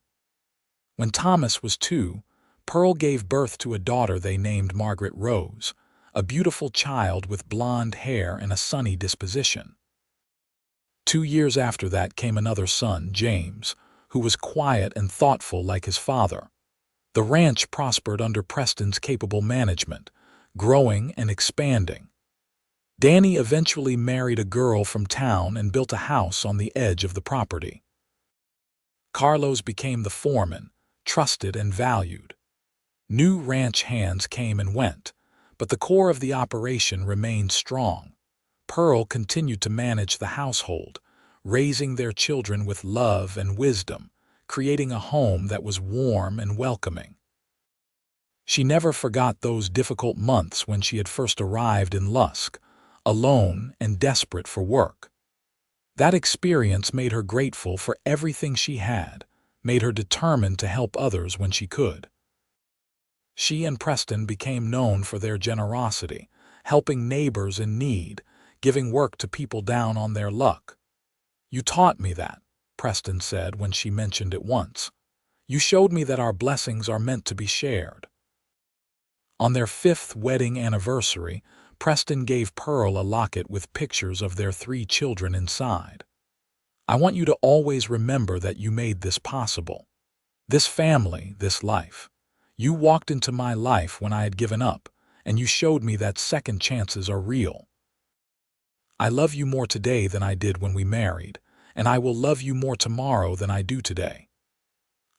When Thomas was 2, Pearl gave birth to a daughter they named Margaret Rose, a beautiful child with blonde hair and a sunny disposition. 2 years after that came another son, James, who was quiet and thoughtful like his father. The ranch prospered under Preston's capable management, growing and expanding. Danny eventually married a girl from town and built a house on the edge of the property. Carlos became the foreman, trusted and valued. New ranch hands came and went, but the core of the operation remained strong. Pearl continued to manage the household, raising their children with love and wisdom, creating a home that was warm and welcoming. She never forgot those difficult months when she had first arrived in Lusk, alone and desperate for work. That experience made her grateful for everything she had, made her determined to help others when she could. She and Preston became known for their generosity, helping neighbors in need, giving work to people down on their luck. "You taught me that," Preston said when she mentioned it once. "You showed me that our blessings are meant to be shared." On their 5th wedding anniversary, Preston gave Pearl a locket with pictures of their 3 children inside. "I want you to always remember that you made this possible," This family, this life. You walked into my life when I had given up, and you showed me that second chances are real. I love you more today than I did when we married, and I will love you more tomorrow than I do today."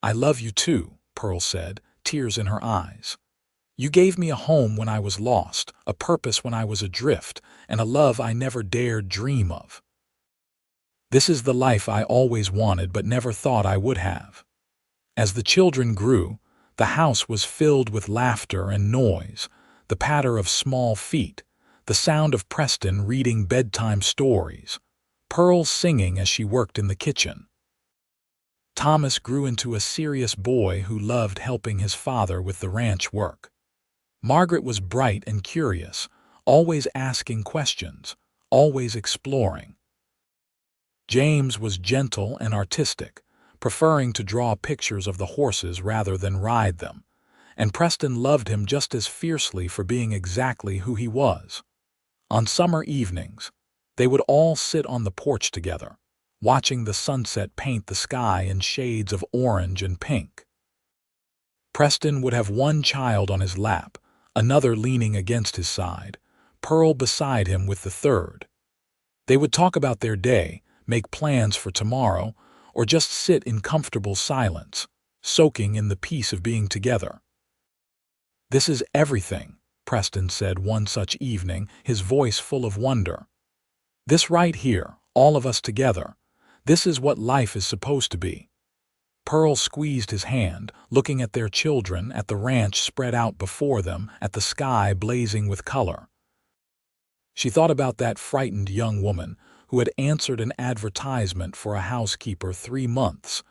"I love you too," Pearl said, tears in her eyes. "You gave me a home when I was lost, a purpose when I was adrift, and a love I never dared dream of. This is the life I always wanted but never thought I would have." As the children grew, the house was filled with laughter and noise, the patter of small feet, the sound of Preston reading bedtime stories, Pearl singing as she worked in the kitchen. Thomas grew into a serious boy who loved helping his father with the ranch work. Margaret was bright and curious, always asking questions, always exploring. James was gentle and artistic, preferring to draw pictures of the horses rather than ride them, and Preston loved him just as fiercely for being exactly who he was. On summer evenings, they would all sit on the porch together, watching the sunset paint the sky in shades of orange and pink. Preston would have one child on his lap, another leaning against his side, Pearl beside him with the third. They would talk about their day, make plans for tomorrow, or just sit in comfortable silence, soaking in the peace of being together. "This is everything," Preston said one such evening, his voice full of wonder. "This right here, all of us together, this is what life is supposed to be." Pearl squeezed his hand, looking at their children, at the ranch spread out before them, at the sky blazing with color. She thought about that frightened young woman who had answered an advertisement for a housekeeper 3 months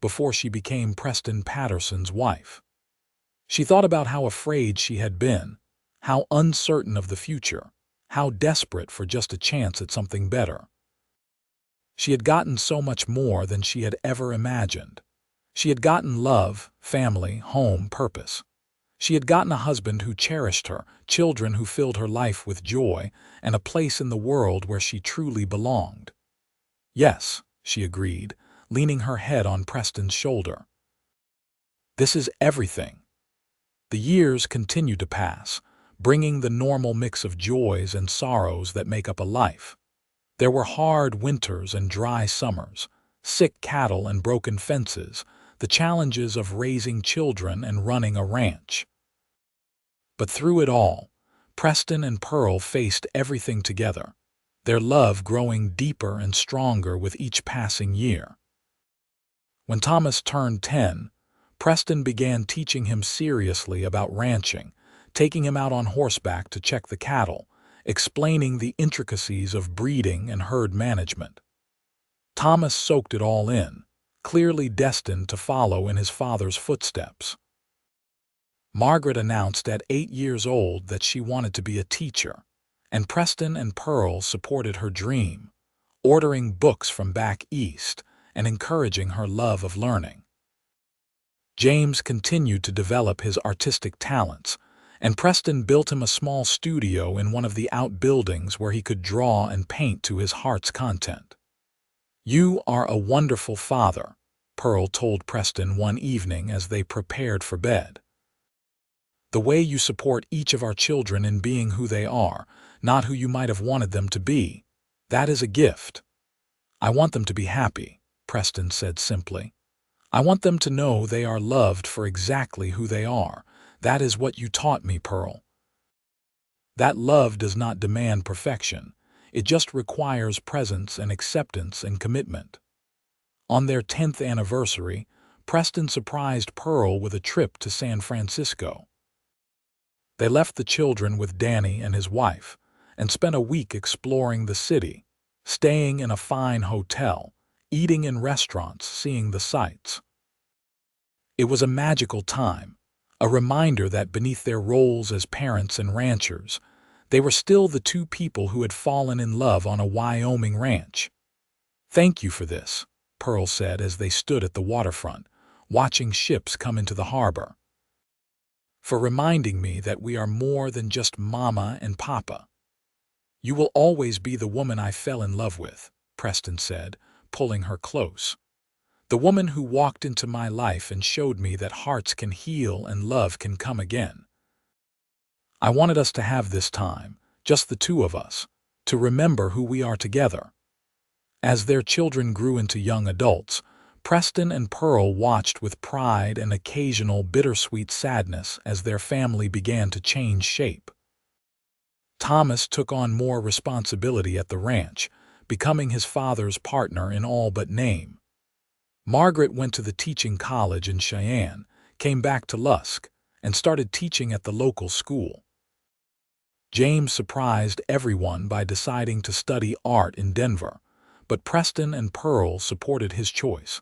before she became Preston Patterson's wife. She thought about how afraid she had been, how uncertain of the future, how desperate for just a chance at something better. She had gotten so much more than she had ever imagined. She had gotten love, family, home, purpose. She had gotten a husband who cherished her, children who filled her life with joy, and a place in the world where she truly belonged. "Yes," she agreed, leaning her head on Preston's shoulder. "This is everything." The years continued to pass, bringing the normal mix of joys and sorrows that make up a life. There were hard winters and dry summers, sick cattle and broken fences, the challenges of raising children and running a ranch. But through it all, Preston and Pearl faced everything together, their love growing deeper and stronger with each passing year. When Thomas turned 10, Preston began teaching him seriously about ranching, taking him out on horseback to check the cattle, explaining the intricacies of breeding and herd management. Thomas soaked it all in, clearly destined to follow in his father's footsteps. Margaret announced at 8 years old that she wanted to be a teacher, and Preston and Pearl supported her dream, ordering books from back east and encouraging her love of learning. James continued to develop his artistic talents, and Preston built him a small studio in one of the outbuildings where he could draw and paint to his heart's content. "You are a wonderful father," Pearl told Preston one evening as they prepared for bed. "The way you support each of our children in being who they are, not who you might have wanted them to be, that is a gift." "I want them to be happy," Preston said simply. "I want them to know they are loved for exactly who they are. That is what you taught me, Pearl." That love does not demand perfection. It just requires presence and acceptance and commitment. On their 10th anniversary, Preston surprised Pearl with a trip to San Francisco. They left the children with Danny and his wife and spent a week exploring the city, staying in a fine hotel, eating in restaurants, seeing the sights. It was a magical time, a reminder that beneath their roles as parents and ranchers, they were still the two people who had fallen in love on a Wyoming ranch. "Thank you for this," Pearl said as they stood at the waterfront, watching ships come into the harbor. "For reminding me that we are more than just Mama and Papa." "You will always be the woman I fell in love with," Preston said, pulling her close. The woman who walked into my life and showed me that hearts can heal and love can come again. I wanted us to have this time, just the two of us, to remember who we are together. As their children grew into young adults, Preston and Pearl watched with pride and occasional bittersweet sadness as their family began to change shape. Thomas took on more responsibility at the ranch, becoming his father's partner in all but name. Margaret went to the teaching college in Cheyenne, came back to Lusk, and started teaching at the local school. James surprised everyone by deciding to study art in Denver, but Preston and Pearl supported his choice,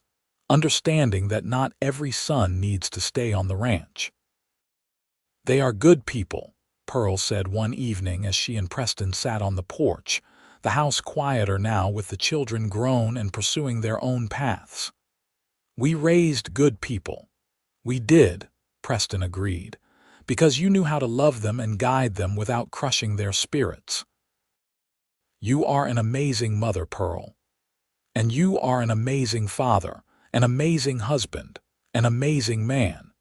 understanding that not every son needs to stay on the ranch. "They are good people," Pearl said one evening as she and Preston sat on the porch, the house quieter now with the children grown and pursuing their own paths. "We raised good people." "We did," Preston agreed, "because you knew how to love them and guide them without crushing their spirits." "You are an amazing mother, Pearl. And you are an amazing father, an amazing husband, an amazing man."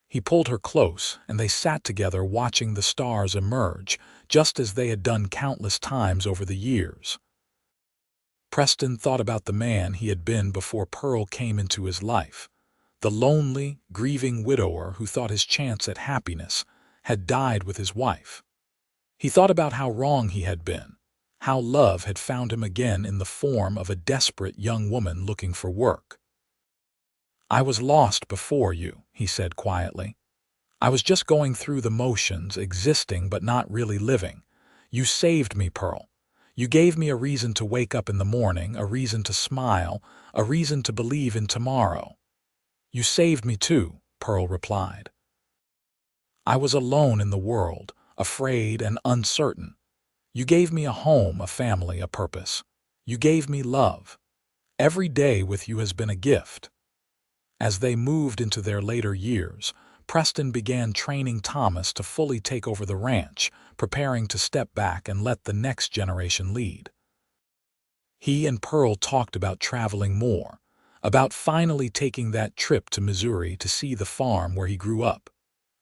He pulled her close, and they sat together watching the stars emerge, just as they had done countless times over the years. Preston thought about the man he had been before Pearl came into his life, the lonely, grieving widower who thought his chance at happiness had died with his wife. He thought about how wrong he had been, how love had found him again in the form of a desperate young woman looking for work. "I was lost before you," he said quietly. "I was just going through the motions, existing but not really living. You saved me, Pearl. You gave me a reason to wake up in the morning, a reason to smile, a reason to believe in tomorrow." "You saved me too," Pearl replied. "I was alone in the world, afraid and uncertain. You gave me a home, a family, a purpose. You gave me love. Every day with you has been a gift." As they moved into their later years, Preston began training Thomas to fully take over the ranch, preparing to step back and let the next generation lead. He and Pearl talked about traveling more, about finally taking that trip to Missouri to see the farm where he grew up,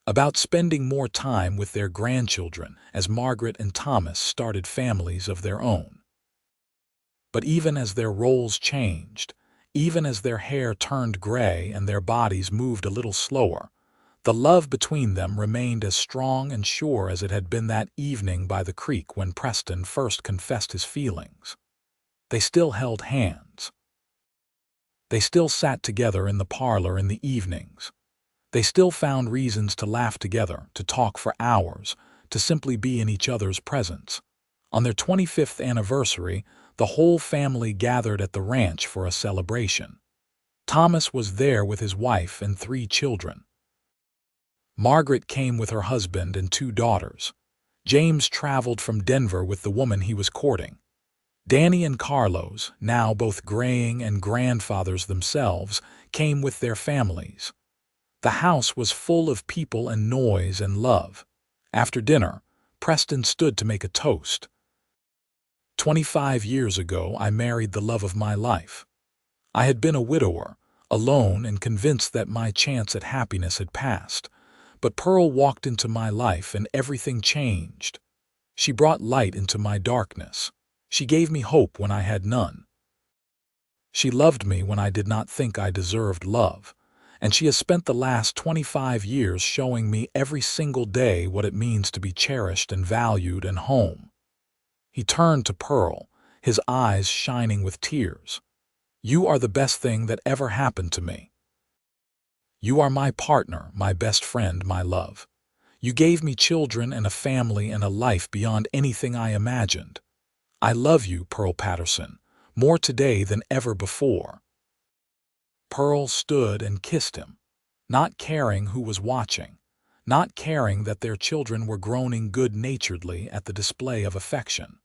about spending more time with their grandchildren as Margaret and Thomas started families of their own. But even as their roles changed, even as their hair turned gray and their bodies moved a little slower, the love between them remained as strong and sure as it had been that evening by the creek when Preston first confessed his feelings. They still held hands. They still sat together in the parlor in the evenings. They still found reasons to laugh together, to talk for hours, to simply be in each other's presence. On their 25th anniversary, the whole family gathered at the ranch for a celebration. Thomas was there with his wife and 3 children. Margaret came with her husband and 2 daughters. James traveled from Denver with the woman he was courting. Danny and Carlos, now both graying and grandfathers themselves, came with their families. The house was full of people and noise and love. After dinner, Preston stood to make a toast. 25 years ago, I married the love of my life. I had been a widower, alone and convinced that my chance at happiness had passed. But Pearl walked into my life and everything changed. She brought light into my darkness. She gave me hope when I had none. She loved me when I did not think I deserved love, and she has spent the last 25 years showing me every single day what it means to be cherished and valued and home. He turned to Pearl, his eyes shining with tears. "You are the best thing that ever happened to me. You are my partner, my best friend, my love. You gave me children and a family and a life beyond anything I imagined. I love you, Pearl Patterson, more today than ever before." Pearl stood and kissed him, not caring who was watching, not caring that their children were groaning good-naturedly at the display of affection.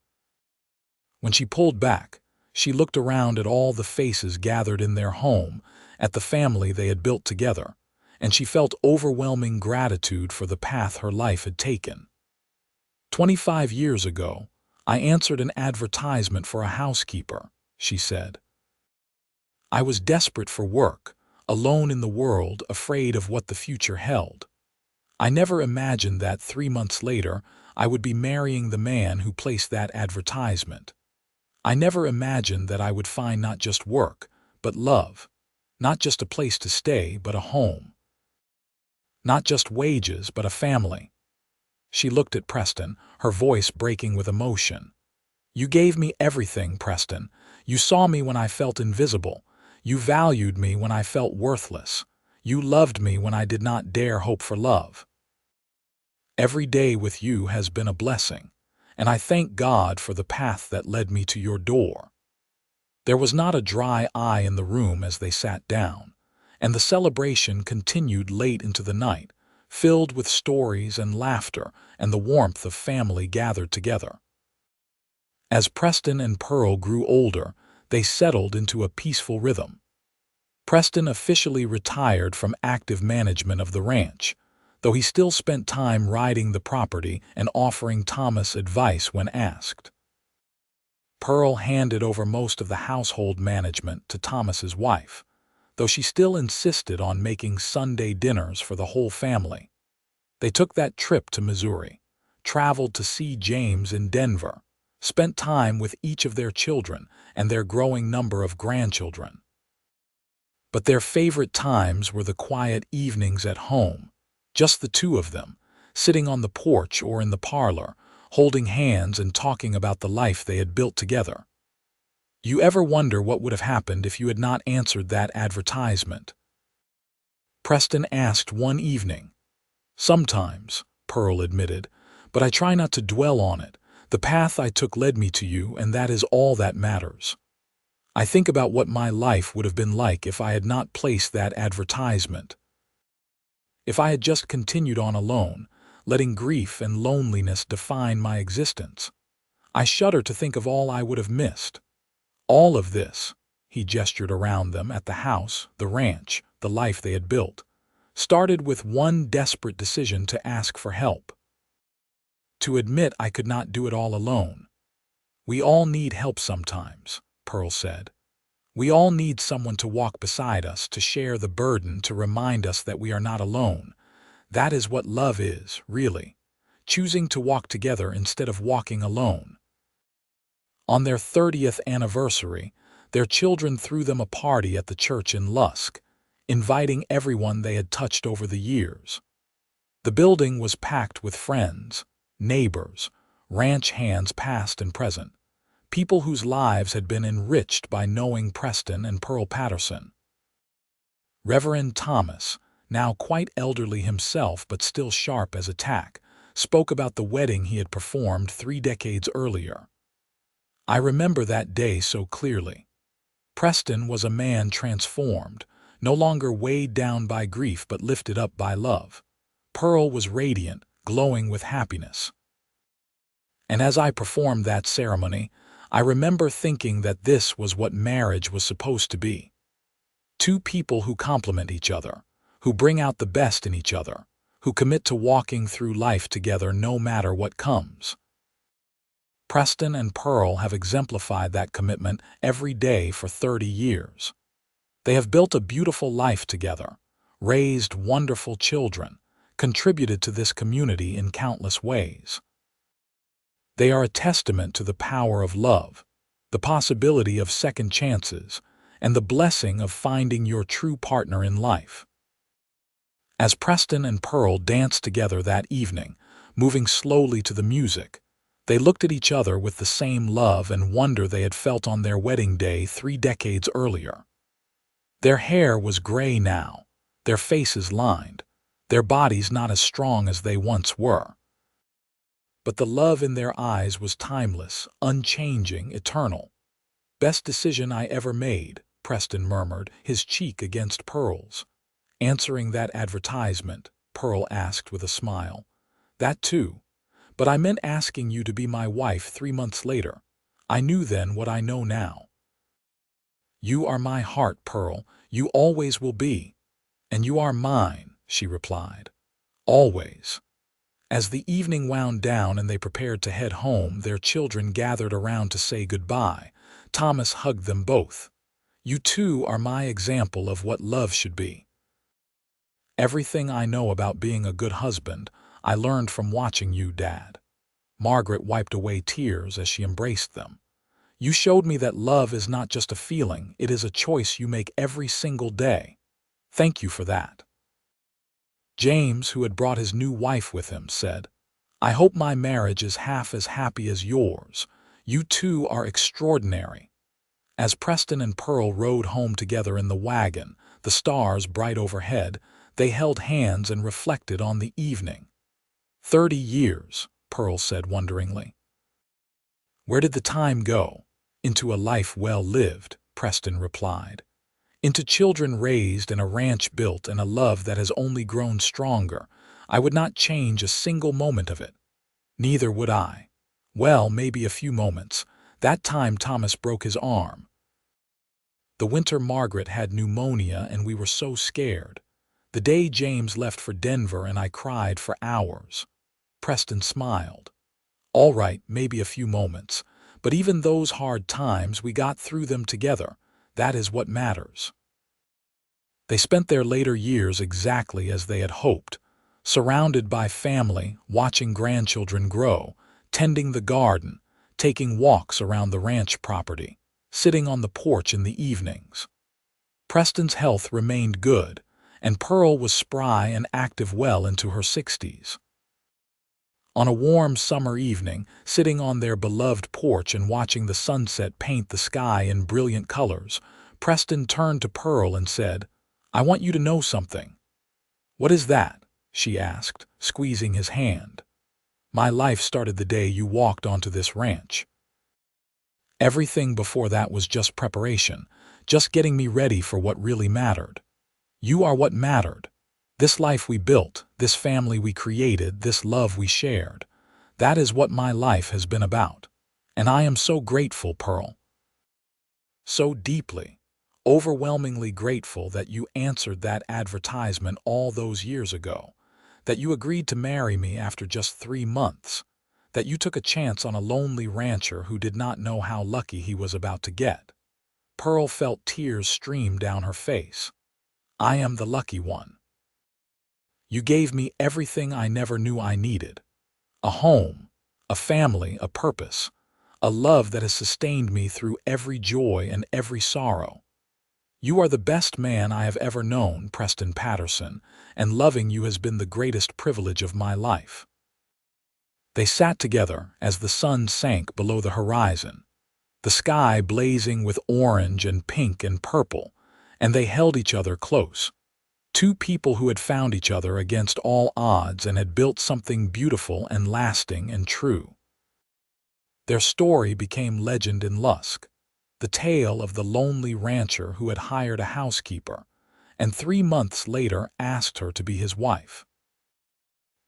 When she pulled back, she looked around at all the faces gathered in their home, at the family they had built together, and she felt overwhelming gratitude for the path her life had taken. 25 years ago, I answered an advertisement for a housekeeper," she said. I was desperate for work, alone in the world, afraid of what the future held. I never imagined that 3 months later I would be marrying the man who placed that advertisement. I never imagined that I would find not just work, but love. Not just a place to stay, but a home. Not just wages, but a family. She looked at Preston, her voice breaking with emotion. You gave me everything, Preston. You saw me when I felt invisible. You valued me when I felt worthless. You loved me when I did not dare hope for love. Every day with you has been a blessing, and I thank God for the path that led me to your door. There was not a dry eye in the room as they sat down, and the celebration continued late into the night, filled with stories and laughter and the warmth of family gathered together. As Preston and Pearl grew older, they settled into a peaceful rhythm. Preston officially retired from active management of the ranch, though he still spent time riding the property and offering Thomas advice when asked. Pearl handed over most of the household management to Thomas's wife, though she still insisted on making Sunday dinners for the whole family. They took that trip to Missouri, traveled to see James in Denver, spent time with each of their children and their growing number of grandchildren. But their favorite times were the quiet evenings at home, just the two of them, sitting on the porch or in the parlor, holding hands and talking about the life they had built together. You ever wonder what would have happened if you had not answered that advertisement? Preston asked one evening. Sometimes, Pearl admitted, but I try not to dwell on it. The path I took led me to you, and that is all that matters. I think about what my life would have been like if I had not placed that advertisement. If I had just continued on alone, letting grief and loneliness define my existence. I shudder to think of all I would have missed. All of this, he gestured around them at the house, the ranch, the life they had built, started with one desperate decision to ask for help. To admit I could not do it all alone. We all need help sometimes, Pearl said. We all need someone to walk beside us, to share the burden, to remind us that we are not alone. That is what love is, really. Choosing to walk together instead of walking alone. On their 30th anniversary, their children threw them a party at the church in Lusk, inviting everyone they had touched over the years. The building was packed with friends, neighbors, ranch hands past and present, people whose lives had been enriched by knowing Preston and Pearl Patterson. Reverend Thomas, now quite elderly himself but still sharp as a tack, spoke about the wedding he had performed 3 decades earlier. I remember that day so clearly. Preston was a man transformed, no longer weighed down by grief but lifted up by love. Pearl was radiant, glowing with happiness. And as I performed that ceremony, I remember thinking that this was what marriage was supposed to be. Two people who complement each other, who bring out the best in each other, who commit to walking through life together no matter what comes. Preston and Pearl have exemplified that commitment every day for 30 years. They have built a beautiful life together, raised wonderful children, contributed to this community in countless ways. They are a testament to the power of love, the possibility of second chances, and the blessing of finding your true partner in life. As Preston and Pearl danced together that evening, moving slowly to the music, they looked at each other with the same love and wonder they had felt on their wedding day 3 decades earlier. Their hair was gray now, their faces lined, their bodies not as strong as they once were. But the love in their eyes was timeless, unchanging, eternal. "Best decision I ever made," Preston murmured, his cheek against Pearl's. "Answering that advertisement," Pearl asked with a smile. "That too. But I meant asking you to be my wife 3 months later. I knew then what I know now." "You are my heart, Pearl. You always will be." "And you are mine," she replied. "Always." As the evening wound down and they prepared to head home, their children gathered around to say goodbye. Thomas hugged them both. You two are my example of what love should be. Everything I know about being a good husband, I learned from watching you, Dad." Margaret wiped away tears as she embraced them. "You showed me that love is not just a feeling, it is a choice you make every single day. Thank you for that." James, who had brought his new wife with him, said, "I hope my marriage is half as happy as yours. You two are extraordinary." As Preston and Pearl rode home together in the wagon, the stars bright overhead, they held hands and reflected on the evening. 30 years, Pearl said wonderingly. "Where did the time go?" "Into a life well lived," Preston replied. "Into children raised and a ranch built and a love that has only grown stronger. I would not change a single moment of it." "Neither would I." "Well, maybe a few moments. That time Thomas broke his arm. The winter Margaret had pneumonia and we were so scared. The day James left for Denver and I cried for hours." Preston smiled. "All right, maybe a few moments. But even those hard times, we got through them together. That is what matters." They spent their later years exactly as they had hoped, surrounded by family, watching grandchildren grow, tending the garden, taking walks around the ranch property, sitting on the porch in the evenings. Preston's health remained good, and Pearl was spry and active well into her 60s. On a warm summer evening, sitting on their beloved porch and watching the sunset paint the sky in brilliant colors, Preston turned to Pearl and said, "I want you to know something." "What is that?" she asked, squeezing his hand. "My life started the day you walked onto this ranch. Everything before that was just preparation, just getting me ready for what really mattered. You are what mattered. This life we built, this family we created, this love we shared. That is what my life has been about. And I am so grateful, Pearl. So deeply, overwhelmingly grateful that you answered that advertisement all those years ago, that you agreed to marry me after just 3 months, that you took a chance on a lonely rancher who did not know how lucky he was about to get." Pearl felt tears stream down her face. "I am the lucky one. You gave me everything I never knew I needed. A home, a family, a purpose, a love that has sustained me through every joy and every sorrow. You are the best man I have ever known, Preston Patterson, and loving you has been the greatest privilege of my life." They sat together as the sun sank below the horizon, the sky blazing with orange and pink and purple, and they held each other close. Two people who had found each other against all odds and had built something beautiful and lasting and true. Their story became legend in Lusk, the tale of the lonely rancher who had hired a housekeeper, and 3 months later asked her to be his wife.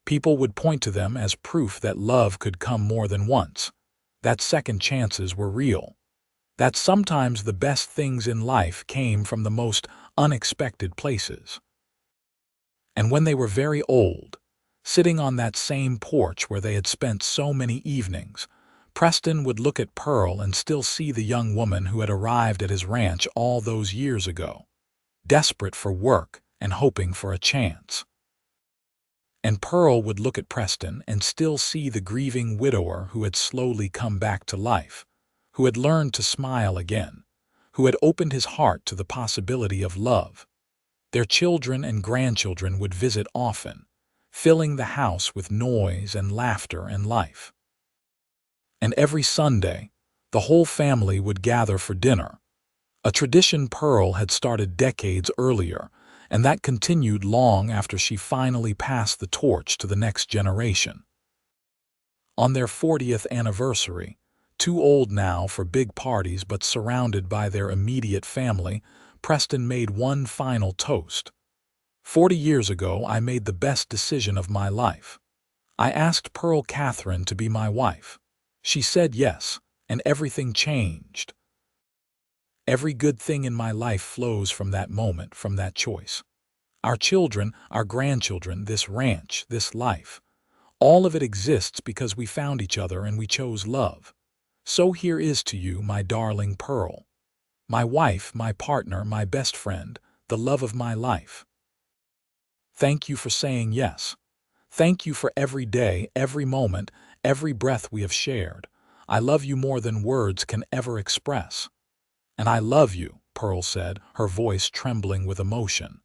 People would point to them as proof that love could come more than once, that second chances were real, that sometimes the best things in life came from the most unexpected places. And when they were very old, sitting on that same porch where they had spent so many evenings, Preston would look at Pearl and still see the young woman who had arrived at his ranch all those years ago, desperate for work and hoping for a chance. And Pearl would look at Preston and still see the grieving widower who had slowly come back to life, who had learned to smile again, who had opened his heart to the possibility of love. Their children and grandchildren would visit often, filling the house with noise and laughter and life. And every Sunday, the whole family would gather for dinner, a tradition Pearl had started decades earlier, and that continued long after she finally passed the torch to the next generation. On their 40th anniversary, too old now for big parties but surrounded by their immediate family, Preston made one final toast. 40 years ago, I made the best decision of my life. I asked Pearl Catherine to be my wife. She said yes, and everything changed. Every good thing in my life flows from that moment, from that choice. Our children, our grandchildren, this ranch, this life. All of it exists because we found each other and we chose love. So here is to you, my darling Pearl. My wife, my partner, my best friend, the love of my life. Thank you for saying yes. Thank you for every day, every moment, every breath we have shared. I love you more than words can ever express. And I love you, Pearl said, her voice trembling with emotion.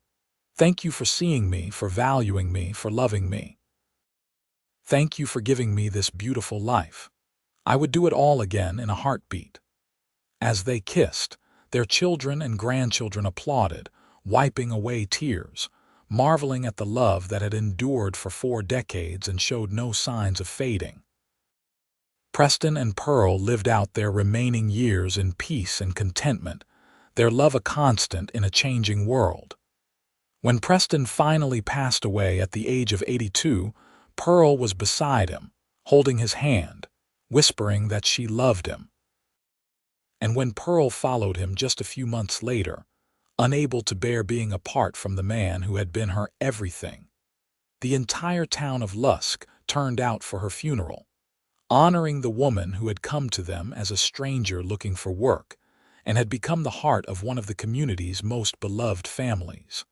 Thank you for seeing me, for valuing me, for loving me. Thank you for giving me this beautiful life. I would do it all again in a heartbeat. As they kissed, their children and grandchildren applauded, wiping away tears, marveling at the love that had endured for 4 decades and showed no signs of fading. Preston and Pearl lived out their remaining years in peace and contentment, their love a constant in a changing world. When Preston finally passed away at the age of 82, Pearl was beside him, holding his hand, whispering that she loved him. And when Pearl followed him just a few months later, unable to bear being apart from the man who had been her everything, the entire town of Lusk turned out for her funeral, honoring the woman who had come to them as a stranger looking for work and had become the heart of one of the community's most beloved families.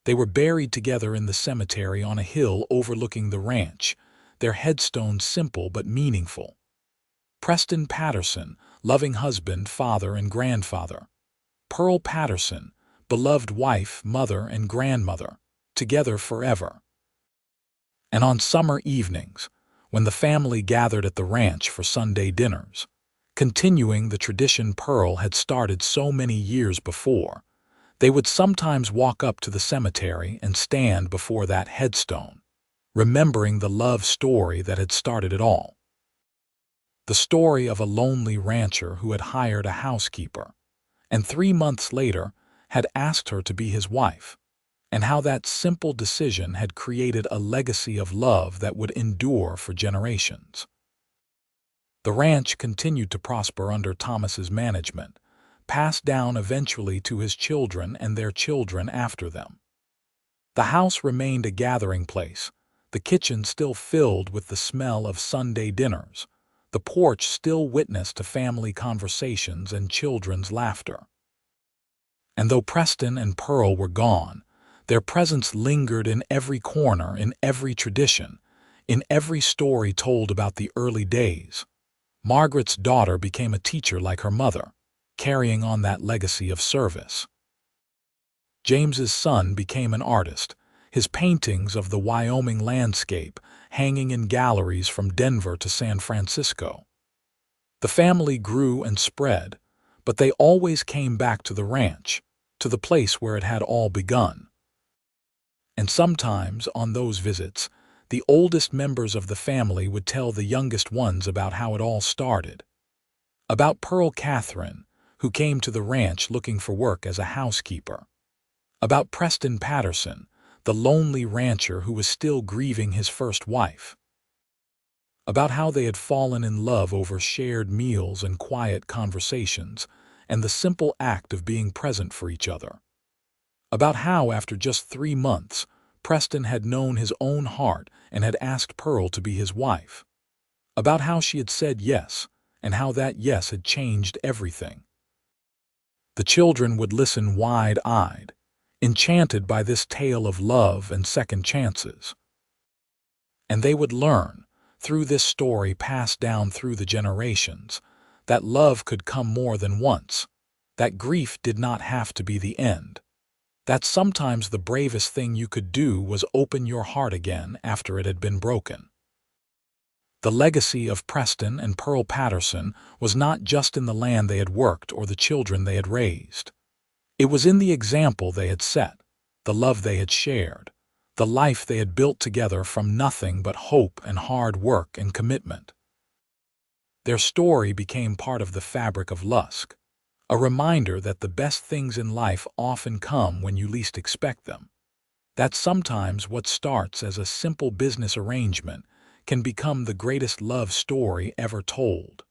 They were buried together in the cemetery on a hill overlooking the ranch, their headstones simple but meaningful. Preston Patterson, loving husband, father, and grandfather. Pearl Patterson, beloved wife, mother, and grandmother, together forever. And on summer evenings, when the family gathered at the ranch for Sunday dinners, continuing the tradition Pearl had started so many years before, they would sometimes walk up to the cemetery and stand before that headstone, remembering the love story that had started it all. The story of a lonely rancher who had hired a housekeeper, and 3 months later had asked her to be his wife, and how that simple decision had created a legacy of love that would endure for generations. The ranch continued to prosper under Thomas's management, passed down eventually to his children and their children after them. The house remained a gathering place, the kitchen still filled with the smell of Sunday dinners, the porch still witness to family conversations and children's laughter. And though Preston and Pearl were gone, their presence lingered in every corner, in every tradition, in every story told about the early days. Margaret's daughter became a teacher like her mother, carrying on that legacy of service. James's son became an artist, his paintings of the Wyoming landscape hanging in galleries from Denver to San Francisco. The family grew and spread, but they always came back to the ranch, to the place where it had all begun. And sometimes, on those visits, the oldest members of the family would tell the youngest ones about how it all started. About Pearl Catherine, who came to the ranch looking for work as a housekeeper. About Preston Patterson, the lonely rancher who was still grieving his first wife. About how they had fallen in love over shared meals and quiet conversations, and the simple act of being present for each other. About how, after just 3 months, Preston had known his own heart and had asked Pearl to be his wife. About how she had said yes, and how that yes had changed everything. The children would listen wide-eyed, enchanted by this tale of love and second chances. And they would learn, through this story passed down through the generations, that love could come more than once, that grief did not have to be the end, that sometimes the bravest thing you could do was open your heart again after it had been broken. The legacy of Preston and Pearl Patterson was not just in the land they had worked or the children they had raised. It was in the example they had set, the love they had shared, the life they had built together from nothing but hope and hard work and commitment. Their story became part of the fabric of Lusk, a reminder that the best things in life often come when you least expect them, that sometimes what starts as a simple business arrangement can become the greatest love story ever told.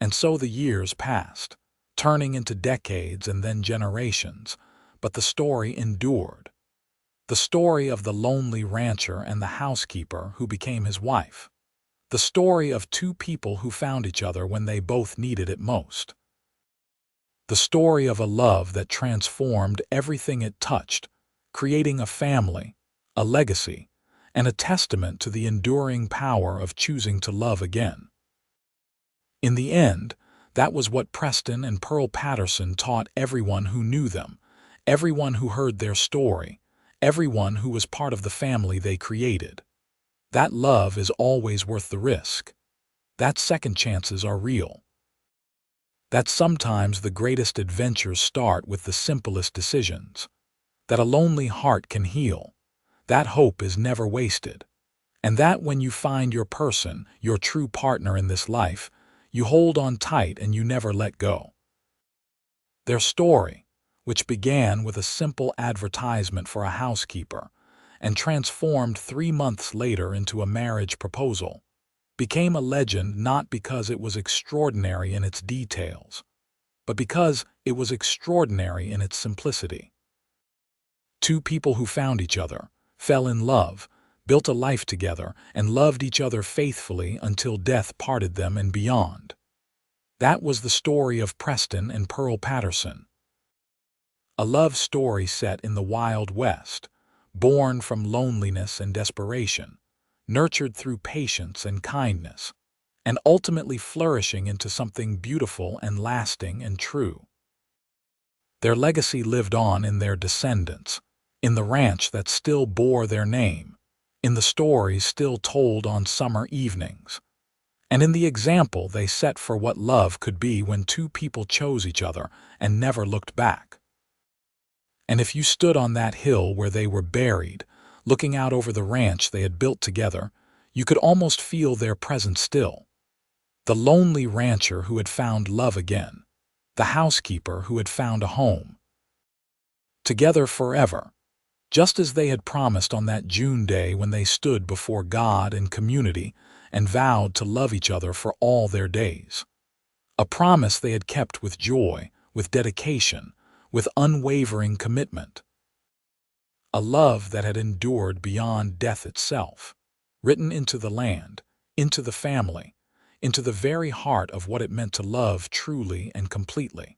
And so the years passed, turning into decades and then generations, but the story endured. The story of the lonely rancher and the housekeeper who became his wife. The story of 2 people who found each other when they both needed it most. The story of a love that transformed everything it touched, creating a family, a legacy, and a testament to the enduring power of choosing to love again. In the end, that was what Preston and Pearl Patterson taught everyone who knew them, everyone who heard their story, everyone who was part of the family they created. That love is always worth the risk. That second chances are real. That sometimes the greatest adventures start with the simplest decisions. That a lonely heart can heal. That hope is never wasted. And that when you find your person, your true partner in this life, you hold on tight and you never let go. Their story, which began with a simple advertisement for a housekeeper and transformed 3 months later into a marriage proposal, became a legend not because it was extraordinary in its details, but because it was extraordinary in its simplicity. Two people who found each other, fell in love, built a life together, and loved each other faithfully until death parted them and beyond. That was the story of Preston and Pearl Patterson. A love story set in the Wild West, born from loneliness and desperation, nurtured through patience and kindness, and ultimately flourishing into something beautiful and lasting and true. Their legacy lived on in their descendants, in the ranch that still bore their name, in the stories still told on summer evenings, and in the example they set for what love could be when two people chose each other and never looked back. And if you stood on that hill where they were buried, looking out over the ranch they had built together, you could almost feel their presence still. The lonely rancher who had found love again, the housekeeper who had found a home. Together forever, just as they had promised on that June day when they stood before God and community and vowed to love each other for all their days. A promise they had kept with joy, with dedication, with unwavering commitment. A love that had endured beyond death itself, written into the land, into the family, into the very heart of what it meant to love truly and completely.